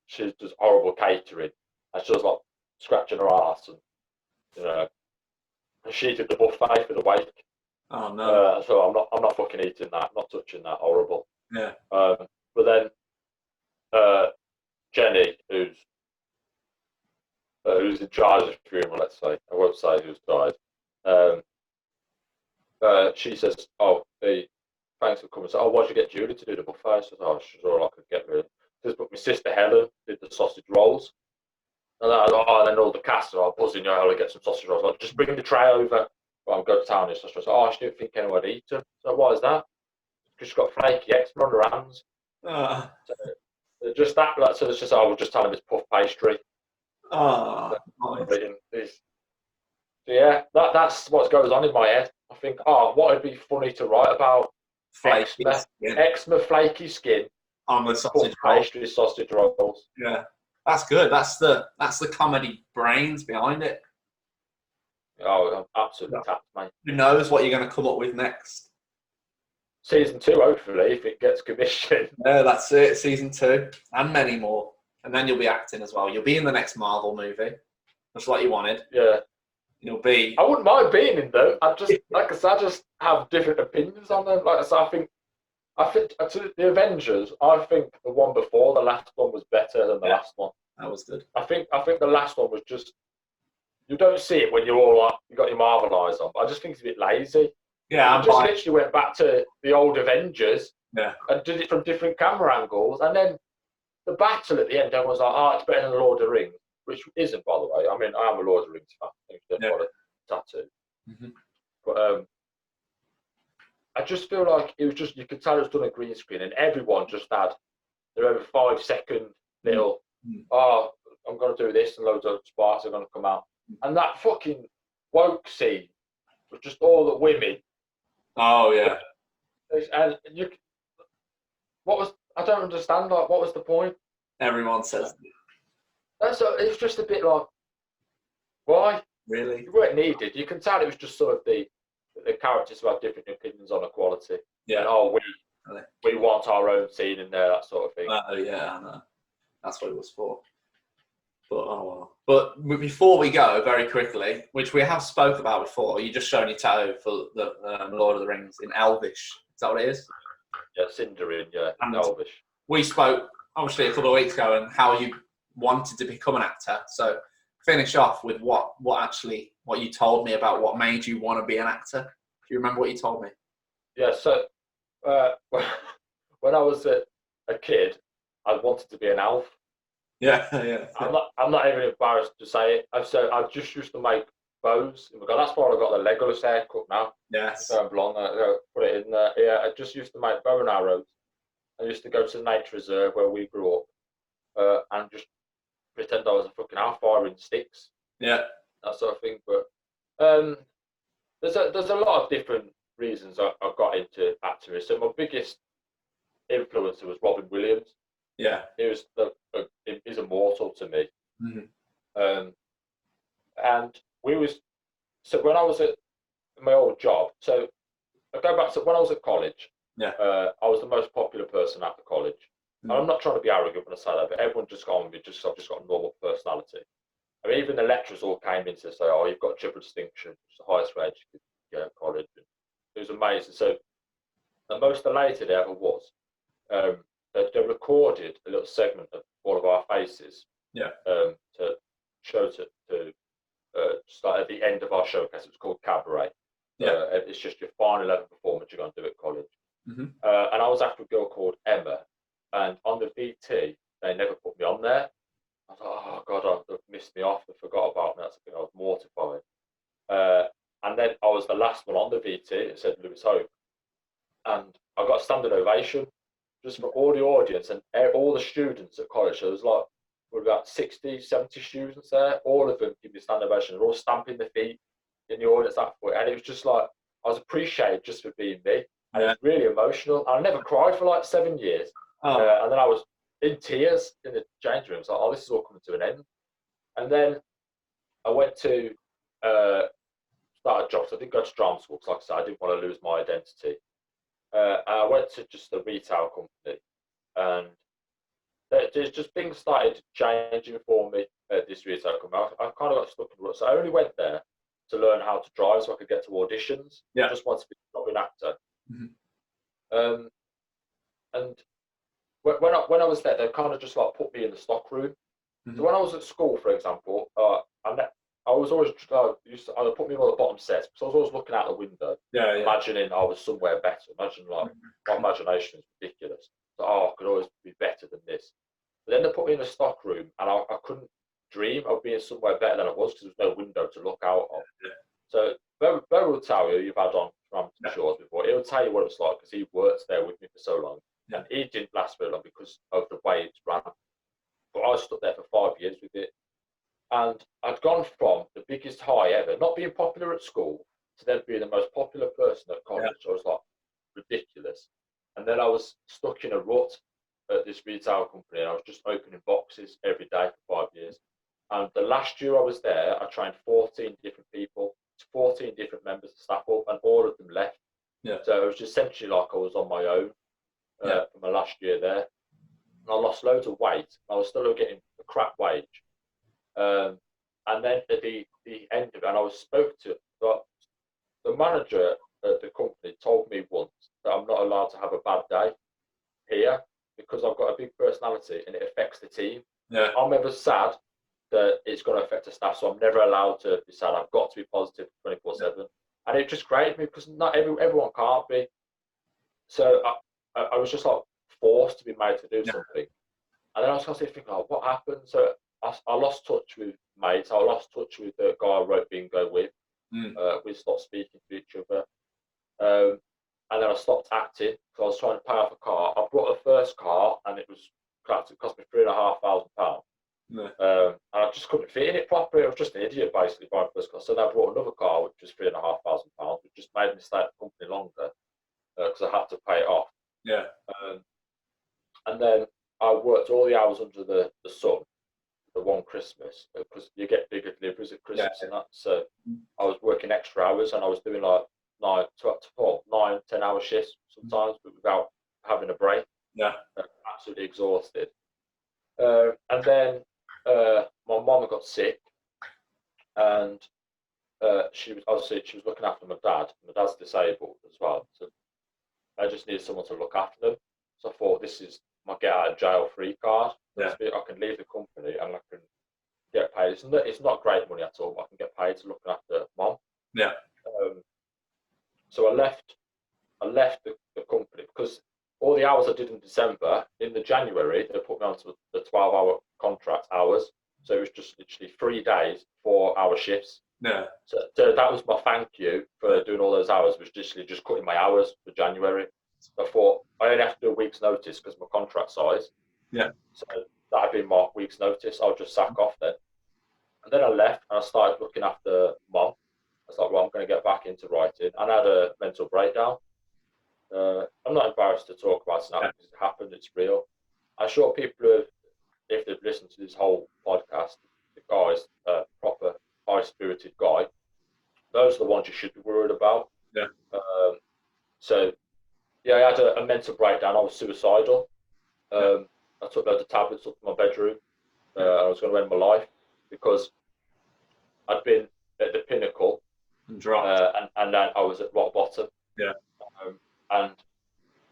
she does horrible catering. And she was like scratching her ass and and she did the buffet for the wake. Oh no. So I'm not fucking eating that. I'm not touching that. Horrible. Yeah. But then Jenny, who's in charge of the funeral, let's say, I won't say who's died. She says, "Oh, thanks for coming." So, "Oh, why'd you get Julie to do the buffet?" I says, "Oh, she's all I could get rid of." She says, "But my sister Helen did the sausage rolls." And then all the cast are buzzing, I'll get some sausage rolls. Like, just bring the tray over. Well, I'll go to town. So I said, "Oh, she didn't think anyone would eat them." So, why is that? Because she's got flaky eczema on her hands. So, just that, so it's just, I will just tell him it's puff pastry. Oh, nice. So yeah, that's what goes on in my head. I think, what would be funny to write about? Eczema, flaky skin on the sausage pastry, sausage rolls. Yeah, that's good. That's the comedy brains behind it. Oh, I'm absolutely tapped, mate. Who knows what you're going to come up with next? Season 2, hopefully, if it gets commissioned. Yeah, that's it. Season 2, and many more. And then you'll be acting as well. You'll be in the next Marvel movie. That's what you wanted. Yeah. You'll be. I wouldn't mind being in them. I just, like I said, I just have different opinions on them. Like I said, I think the Avengers. I think the one before the last one was better than the last one. That was good. I think the last one was just. You don't see it when you're all like you got your Marvel eyes on. But I just think it's a bit lazy. Yeah, I just literally went back to the old Avengers. Yeah. And did it from different camera angles, and then the battle at the end, everyone's like, "Oh, it's better than the Lord of the Rings," which isn't, by the way. I mean, I am a Lord of the Rings fan. I've got a tattoo. Mm-hmm. But I just feel like it was just, you could tell it was done on green screen, and everyone just had their own 5-second little, I'm going to do this, and loads of sparks are going to come out. And that fucking woke scene was just all the women. Oh, yeah. And I don't understand, like, what was the point? Everyone says it was just a bit like, why? Really? You weren't needed. You can tell it was just sort of the the characters who have different opinions on equality. Yeah. And we want our own scene in there, that sort of thing. Yeah, I know. That's what it was for. But before we go, very quickly, which we have spoke about before, you just shown your tattoo for the Lord of the Rings in Elvish. Is that what it is? Yeah, Sindarin, in Elvish. We spoke, obviously, a couple of weeks ago and how you wanted to become an actor. So finish off with what you told me about what made you want to be an actor. Do you remember what you told me? Yeah, so when I was a kid, I wanted to be an elf. Yeah. I'm not even embarrassed to say it. I just used to make bows. That's why I got the Legolas haircut now. Yes. Blonde, put it in there. Yeah, I just used to make bow and arrows. I used to go to the nature reserve where we grew up and just pretend I was a fucking elf firing sticks. Yeah. That sort of thing. But there's a lot of different reasons I got into acting. So my biggest influencer was Robin Williams. Yeah. He was he's immortal to me. Mm-hmm. And so when I was at my old job, so I go back to when I was at college. Yeah. I was the most popular person at the college. Mm-hmm. And I'm not trying to be arrogant when I say that, but everyone just got on me. I've just got a normal personality. I mean, even the lecturers all came in to say, "Oh, you've got triple distinction. It's the highest grade you could get at college." And it was amazing. So the most elated I ever was. They recorded a little segment of all of our faces. Yeah. To show to just like at the end of our showcase. It was called Cabaret. Yeah. It's just your final level performance you're going to do at college. Mm-hmm. And I was after a girl called Emma, and on the VT they never put me on there. I was like, oh god, they've missed me off. They forgot about me. That's the thing. I was mortified. And then I was the last one on the VT. It said Lewis Hope, and I got a standing ovation just for all the audience and all the students at college. So there was like about 60, 70 students there. All of them give me a standing ovation. They're all stamping their feet in the audience that point. And it was just like, I was appreciated just for being me. And it was really emotional. I never cried for like 7 years. And then I was in tears in the change room. So, this is all coming to an end. And then I went to start a job. So I didn't go to drama school because, like I said, I didn't want to lose my identity. I went to just a retail company, and there's just things started changing for me at this retail company. I kind of got stuck in the rut. So I only went there to learn how to drive so I could get to auditions. Yeah. I just wanted to be an actor. Mm-hmm. And when I was there, they kind of just like put me in the stock room. Mm-hmm. So when I was at school, for example, I was always I put me on the bottom sets because I was always looking out the window, imagining I was somewhere better. Imagine like my imagination is ridiculous. So I could always be better than this. But then they put me in the stock room, and I couldn't dream of being somewhere better than I was because there was no window to look out of. Yeah. So Bo will tell you, you've had on from Shores before. He'll tell you what it's like because he worked there with me for so long, and he didn't last very long because of the way it's ran. But I was stuck there for 5 years with it. And I'd gone from the biggest high ever, not being popular at school, to then being the most popular person at college. Yeah. I was like, ridiculous. And then I was stuck in a rut at this retail company, and I was just opening boxes every day for 5 years. And the last year I was there, I trained 14 different people, 14 different members of staff up, and all of them left. Yeah. So it was essentially like I was on my own for my last year there. And I lost loads of weight. I was still getting a crap wage. And then at the end of it, and I was spoke to, the manager at the company told me once that I'm not allowed to have a bad day here because I've got a big personality and it affects the team. Yeah. I'm never sad that it's going to affect the staff, so I'm never allowed to be sad. I've got to be positive 24/7. And it just grated me because not everyone can't be. So I was just like forced to be made to do something. And then I was constantly thinking, what happened? So I lost touch with mates. I lost touch with the guy I wrote Bingo with. We stopped speaking to each other. And then I stopped acting because I was trying to pay off a car. I brought a first car and it cost me £3,500. And I just couldn't fit in it properly. I was just an idiot basically buying the first car. So then I brought another car which was £3,500, which just made me stay at the company longer because I had to pay it off. Yeah. And then I worked all the hours under the sun the one Christmas because you get bigger deliveries at Christmas and that. So I was working extra hours and I was doing like like 9-10 hour shifts sometimes, but without having a break. Yeah. Absolutely exhausted. And then my mum got sick, and she was looking after my dad. My dad's disabled as well, so I just needed someone to look after them. So I thought, this is my get out of jail free card. Yeah. I can leave the company and I can get paid. It's not great money at all, but I can get paid to look after mum. Yeah. So I left the company because all the hours I did in December, in the January, they put me onto the 12-hour contract hours. So it was just literally 3 days, 4-hour shifts. Yeah. So that was my thank you for doing all those hours, was just cutting my hours for January. I thought I only have to do a week's notice because my contract size. Yeah. So that'd be my week's notice. I'll just sack off then. And then I left and I started looking after mum. I was like, well, I'm going to get back into writing. And I had a mental breakdown. I'm not embarrassed to talk about it now because it happened, it's real. I'm sure people have, if they've listened to this whole podcast, the guy's a proper high-spirited guy. Those are the ones you should be worried about. Yeah. So, yeah, I had a mental breakdown. I was suicidal. I took loads of tablets up in my bedroom. I was going to end my life because I'd been at the pinnacle and dropped. And then I was at rock bottom. Yeah. And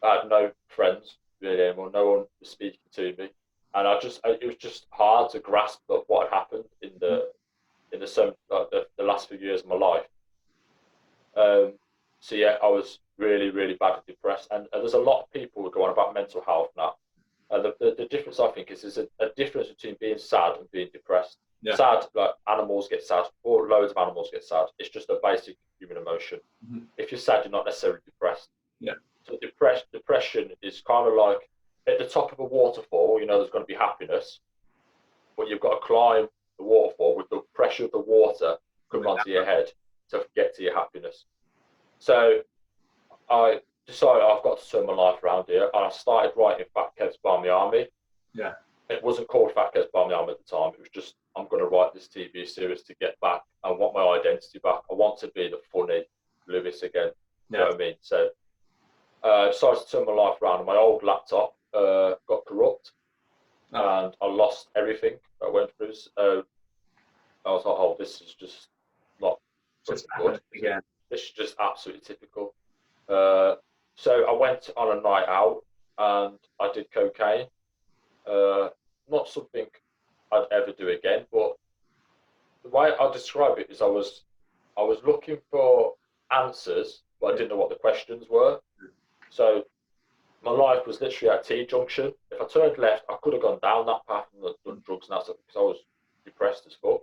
I had no friends really anymore. No one was speaking to me, and it was just hard to grasp what had happened in the last few years of my life. So yeah, I was really, really badly depressed, and there's a lot of people who go on about mental health now. The difference, I think, is there's a difference between being sad and being depressed. Yeah. Sad, like animals get sad, or loads of animals get sad. It's just a basic human emotion. Mm-hmm. If you're sad, you're not necessarily depressed. Yeah. So depression is kind of like at the top of a waterfall. You know, there's going to be happiness, but you've got to climb the waterfall with the pressure of the water coming onto your head to get to your happiness. So I decided I've got to turn my life around here, and I started writing Fat Kev's Barmy Army. Yeah. It wasn't called Fat Kev's Barmy Army at the time. It was just, I'm going to write this TV series to get back. I want my identity back. I want to be the funny Lewis again. You know what I mean? So I decided to turn my life around, and my old laptop got corrupt, and I lost everything I went through. So I was like, oh, this is just not good. Again. This is just absolutely typical. So I went on a night out and I did cocaine. Not something I'd ever do again, but the way I describe it is I was looking for answers, but I didn't know what the questions were. So my life was literally at a T-junction. If I turned left, I could have gone down that path and done drugs and that stuff because I was depressed as fuck.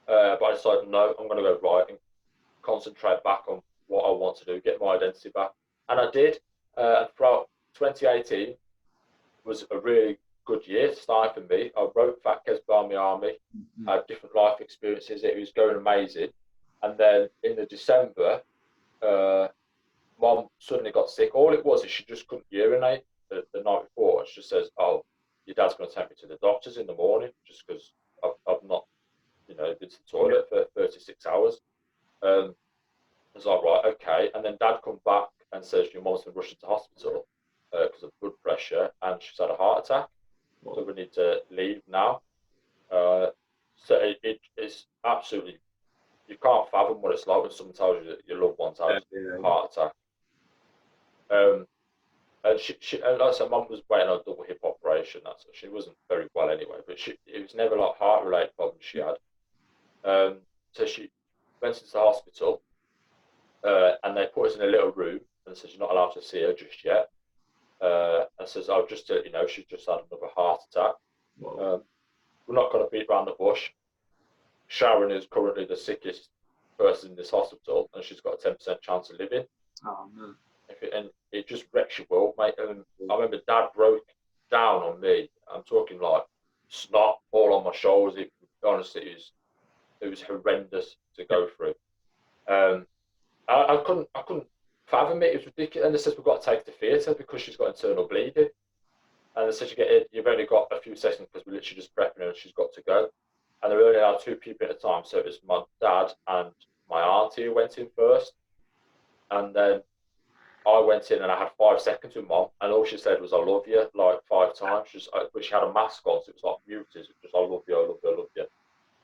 But I decided, no, I'm going to go right and concentrate back on what I want to do, get my identity back. And I did. And throughout 2018 was a really good year starting for me. I wrote Fat Kev's Barmy Army. I had different life experiences. It was going amazing. And then in the December, Mom suddenly got sick. All it was is she just couldn't urinate the night before. She just says, oh, your dad's going to take me to the doctors in the morning just because I've not, been to the toilet for 36 hours. I was like, right, okay. And then Dad come back and says, your mom's been rushed to hospital because of blood pressure and she's had a heart attack. So we need to leave now. So it's absolutely, you can't fathom what it's like when someone tells you that your loved one's had a heart attack. And she like I said, Mum was waiting on a double hip operation. She wasn't very well anyway, but it was never like heart-related problems she had. So she went into the hospital, and they put us in a little room and says, you're not allowed to see her just yet. And says, oh, just to let you know, she's just had another heart attack. We're not going to beat around the bush. Sharon is currently the sickest person in this hospital, and she's got a 10% chance of living. Oh, no. And it just wrecks your world, mate. I remember Dad broke down on me. I'm talking like snot all on my shoulders. Honestly, it was horrendous to go through. I couldn't fathom it. It was ridiculous. And they said we've got to take her to theatre because she's got internal bleeding. And they said you've only got a few seconds because we're literally just prepping her and she's got to go. And there were only allowed 2 people at a time, so it was my dad and my auntie who went in first. And then I went in and I had 5 seconds with Mom, and all she said was "I love you" like 5 times. But she had a mask on, so it was like muted. It was just "I love you, I love you, I love you."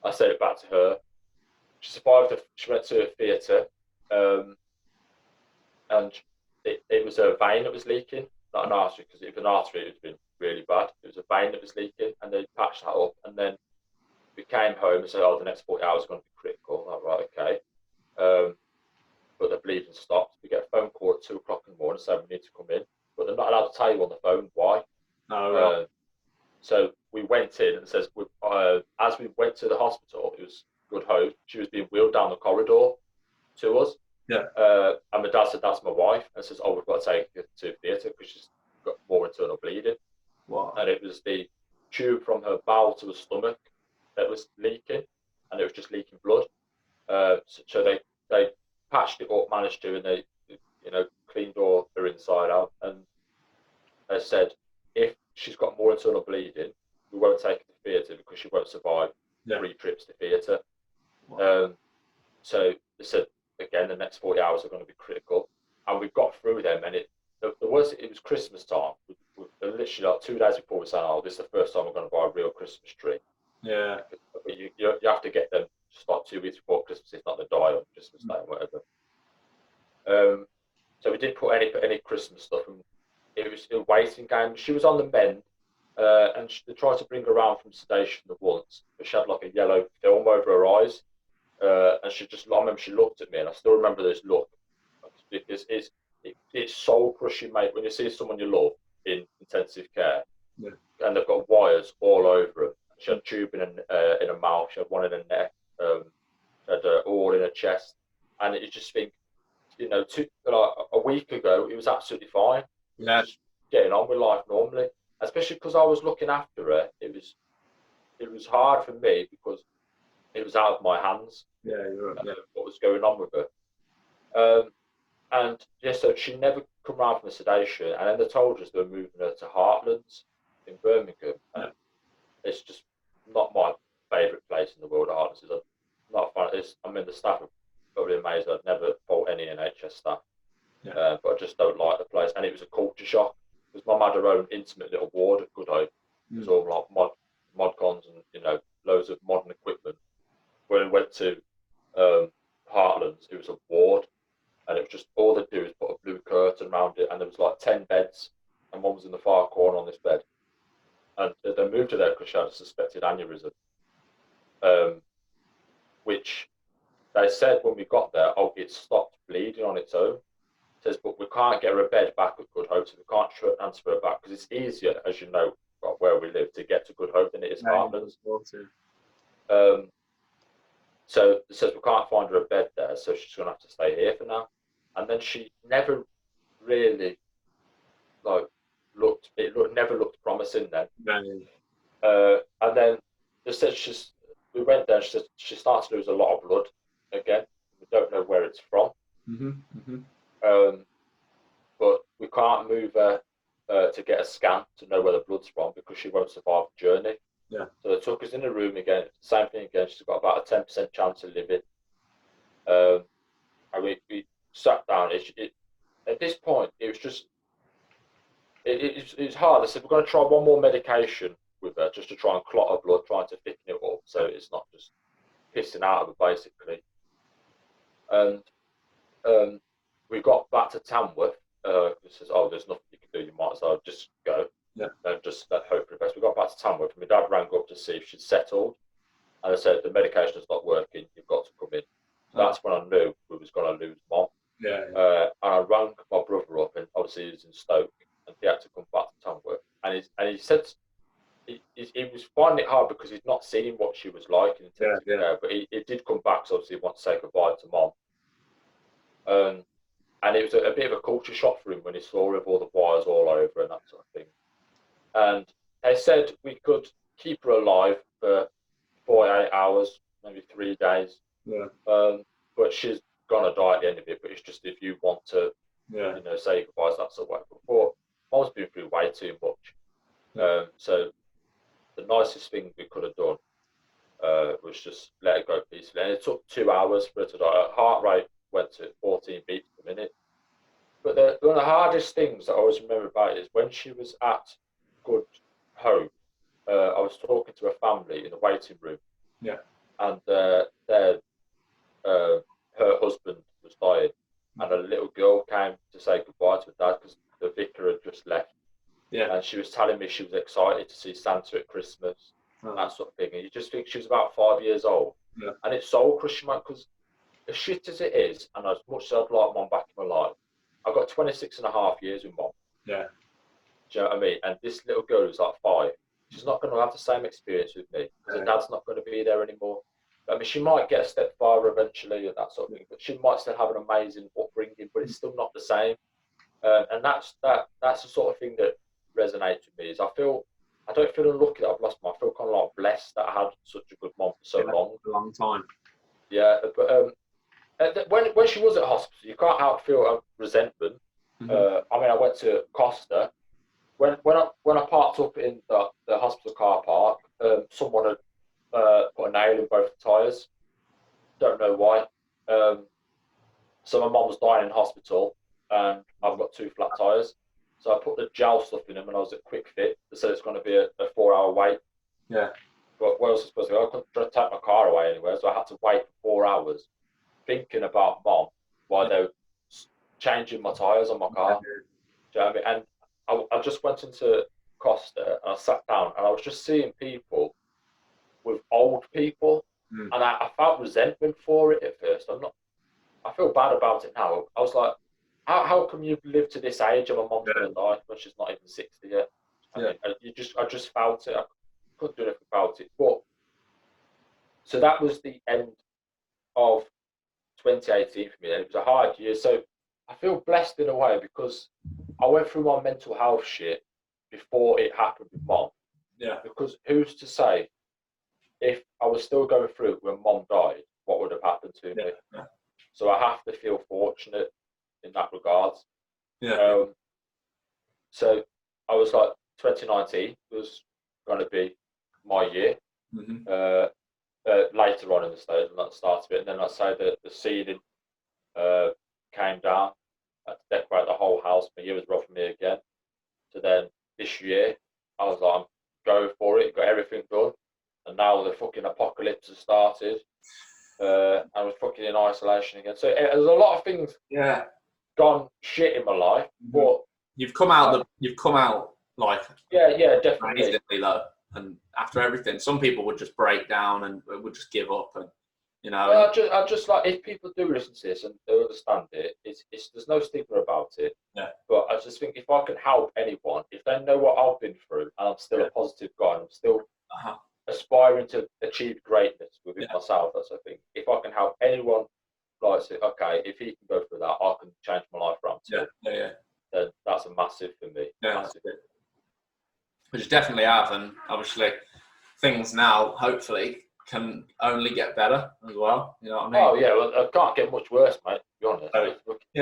I said it back to her. She survived. She went to a theatre, and it was a vein that was leaking, not an artery, because if it was an artery, it would have been really bad. It was a vein that was leaking, and they patched that up. And then we came home and said, "Oh, the next 40 hours are going to be critical." Like, right, okay. But the bleeding stopped. We get a phone call at 2 o'clock in the morning saying we need to come in, but they're not allowed to tell you on the phone why. Oh, right. So we went in and says, as we went to the hospital, it was Good Hope. She was being wheeled down the corridor to us. Yeah. And my dad said, "That's my wife." And says, "Oh, we've got to take her to theatre because she's got more internal bleeding." Wow. And it was the tube from her bowel to her stomach that was leaking, and it was just leaking blood. So they patched it up, managed to, and they cleaned all her inside out. And they said, if she's got more internal bleeding, we won't take her to theatre because she won't survive 3 trips to theatre. Wow. So they said, again, the next 40 hours are going to be critical. And we got through them, and it was Christmas time. We literally like 2 days before we said, "Oh, this is the first time we're going to buy a real Christmas tree." Yeah. But you have to get them just like 2 weeks before Christmas, if not they die on Christmas Day or whatever. So we didn't put any Christmas stuff, and it was a waiting game. She was on the mend, and they tried to bring her around from sedation once, but she had like a yellow film over her eyes, and I remember she looked at me, and I still remember this look, because it's soul crushing, mate, when you see someone you love in intensive care, and they've got wires all over them. She had tube in her mouth, she had one in her neck, she had all in her chest, and you just think, a week ago it was absolutely fine. Yeah. Just getting on with life normally, especially because I was looking after her. It was hard for me because it was out of my hands. Yeah, you're right. What was going on with her? And yeah, so she never come around from the sedation, and then they told us they were moving her to Heartlands in Birmingham. And it's just not my favourite place in the world. Heartlands is not fun. The staff are probably amazing. I'd never fault any NHS staff, but I just don't like the place. And it was a culture shock because Mum had her own intimate little ward at Good Hope. It was all like mod cons and loads of modern equipment. When we went to Heartlands, it was a ward, and it was just all they do is put a blue curtain around it, and there was like 10 beds, and one was in the far corner on this bed. And they moved her there because she had a suspected aneurysm, which they said when we got there, "Oh, it stopped bleeding on its own." It says, "But we can't get her a bed back at Good Hope, so we can't transfer her back because it's easier, as you know, where we live, to get to Good Hope than it is Heartlands." So it says we can't find her a bed there, so she's going to have to stay here for now. And then she never really never looked promising then. And then they said we went there. She said she starts to lose a lot of blood again. We don't know where it's from. But we can't move her to get a scan to know where the blood's from because she won't survive the journey. Yeah. So they took us in the room again. Same thing again. She's got about a 10% chance of living. And we sat down. At this point, it was just it's hard. I said we're going to try one more medication with her just to try and clot her blood, trying to thicken it up so it's not just pissing out of her basically. And we got back to Tamworth. It says, "Oh, there's nothing you can do. You might as well just go." And just hope for the best. We got back to Tamworth, and my dad rang up to see if she'd settled, and I said the medication's not working. You've got to come in. So that's when I knew we was going to lose Mom. And I rang my brother up, and obviously he was in Stoke, and he had to come back to Tamworth. And he said he was finding it hard because he'd not seen what she was like in intensive care, but he did come back, so obviously he wanted to say goodbye to Mom. And it was a bit of a culture shock for him when he saw her with all the wires all over and that sort of thing. And they said we could keep her alive for 48 hours, maybe 3 days. But she's gonna die at the end of it. But it's just if you want to, say goodbyes, that sort of way. Before, Mom's been through way too much. So the nicest thing we could have done was just let her go peacefully. And it took 2 hours for her to die. Her heart rate went to 14 beats per minute. But one of the hardest things that I always remember about it is when she was at Good Home, I was talking to a family in the waiting room. Yeah. And her husband was dying, and a little girl came to say goodbye to her dad because the vicar had just left. Yeah. And she was telling me she was excited to see Santa at Christmas, that sort of thing. And you just think she was about 5 years old. Yeah. And it's soul crushing, man, because as shit as it is, and as much as I'd like Mum back in my life, I've got 26 and a half years with Mum. Yeah. Do you know what I mean? And this little girl who's like 5, she's not going to have the same experience with me because her dad's not going to be there anymore. I mean, she might get a stepfather eventually and that sort of thing, but she might still have an amazing upbringing, but it's still not the same. And that's the sort of thing that resonates with me. Is I don't feel unlucky that I've lost Mum. I feel kind of like blessed that I had such a good mum for so long. A long time. Yeah, but when she was at hospital, you can't help feel resentment. I mean, I went to Costa. When I parked up in the hospital car park, someone had put a nail in both the tyres. Don't know why. So my mum was dying in hospital, and I've got 2 flat tyres. So I put the gel stuff in them, and I was at Quick Fit. They said it's going to be a 4-hour wait. Yeah. But where was I supposed to go? I couldn't take my car away anywhere, so I had to wait for 4 hours, thinking about Mum while they were changing my tyres on my car. Do you know what I mean? And I just went into Costa and I sat down and I was just seeing people with old people, and I felt resentment for it at first. I feel bad about it now. I was like, how come you've lived to this age and my mum's going to die when she's not even 60 yet? I mean, I just felt it. I couldn't do anything about it. But so that was the end of 2018 for me. And it was a hard year. So I feel blessed in a way because I went through my mental health shit before it happened with Mum. Yeah. Because who's to say if I was still going through it when Mum died, what would have happened to me? Yeah. So I have to feel fortunate in that regard. Yeah. So I was like, 2019 was going to be my year. Later on in the stage, and that started it, and then I say that the ceiling came down. I had to decorate the whole house. My year was rough for me again. So then this year, I was like, I'm going for it, got everything done, and now the fucking apocalypse has started. I was fucking in isolation again. So there's a lot of things gone shit in my life, but you've come out like definitely amazingly low. And after everything, some people would just break down and would just give up, and you know. Well, I just like, if people do listen to this and they understand it, it's there's no stigma about it. Yeah. But I just think if I can help anyone, if they know what I've been through, and I'm still a positive guy, and I'm still aspiring to achieve greatness within myself, that's the thing. If I can help anyone, like say, okay, if he can go through that, I can change my life around too. Then that's a massive for me. Yeah, massive. Which definitely have, and obviously things now hopefully can only get better as well. You know what I mean? Oh yeah, well, it can't get much worse, mate. To be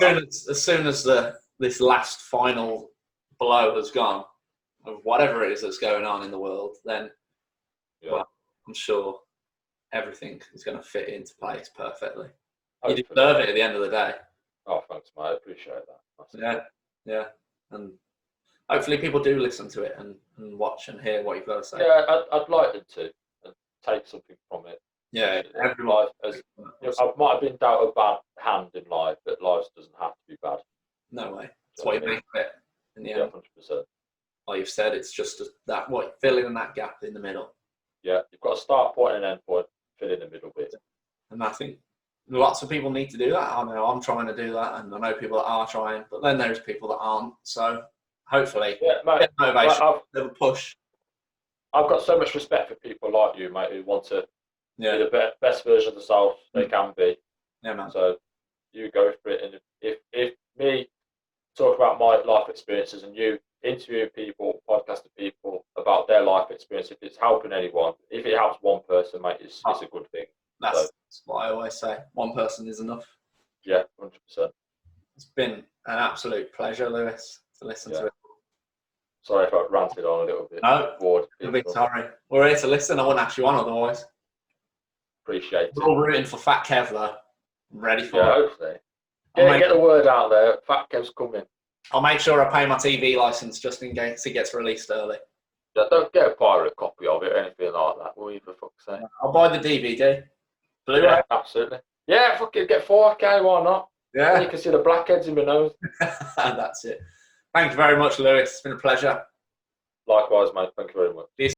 honest. As soon as this last final blow has gone, of whatever it is that's going on in the world, then well, I'm sure everything is going to fit into place perfectly. Hopefully. You deserve it at the end of the day. Oh, thanks, mate. I appreciate that. Yeah, and hopefully people do listen to it and watch and hear what you've got to say. Yeah, I'd like them to and take something from it. Yeah, every life I might have been dealt a bad hand in life, but life doesn't have to be bad. No way. That's what you make of it in the end. 100%. Like you've said, it's just filling in that gap in the middle. Yeah, you've got a start point and an end point, fill in the middle bit. And I think lots of people need to do that. I know I'm trying to do that, and I know people that are trying, but then there's people that aren't. So hopefully, mate, motivation, a push. I've got so much respect for people like you, mate, who want to be the best version of themselves they can be. Yeah, man. So you go for it, and if me talk about my life experiences and you interviewing people, podcasting people about their life experience, if it's helping anyone, if it helps one person, mate, it's a good thing. That's what I always say. One person is enough. Yeah, 100%. It's been an absolute pleasure, Lewis, to listen to it. Sorry if I ranted on a little bit. No, I'm a bit sorry. We're here to listen. I wouldn't ask you on otherwise. Appreciate it. We're all rooting for Fat Kev, though. I'm ready for it. Hopefully. Get the word out there. Fat Kev's coming. I'll make sure I pay my TV license just in case it gets released early. Don't get a pirate copy of it or anything like that, will you, for fuck's sake? I'll buy the DVD. Blu-ray? Yeah, absolutely. Yeah, fucking get 4K, why not? Yeah. And you can see the blackheads in my nose. That's it. Thank you very much, Lewis. It's been a pleasure. Likewise, mate. Thank you very much.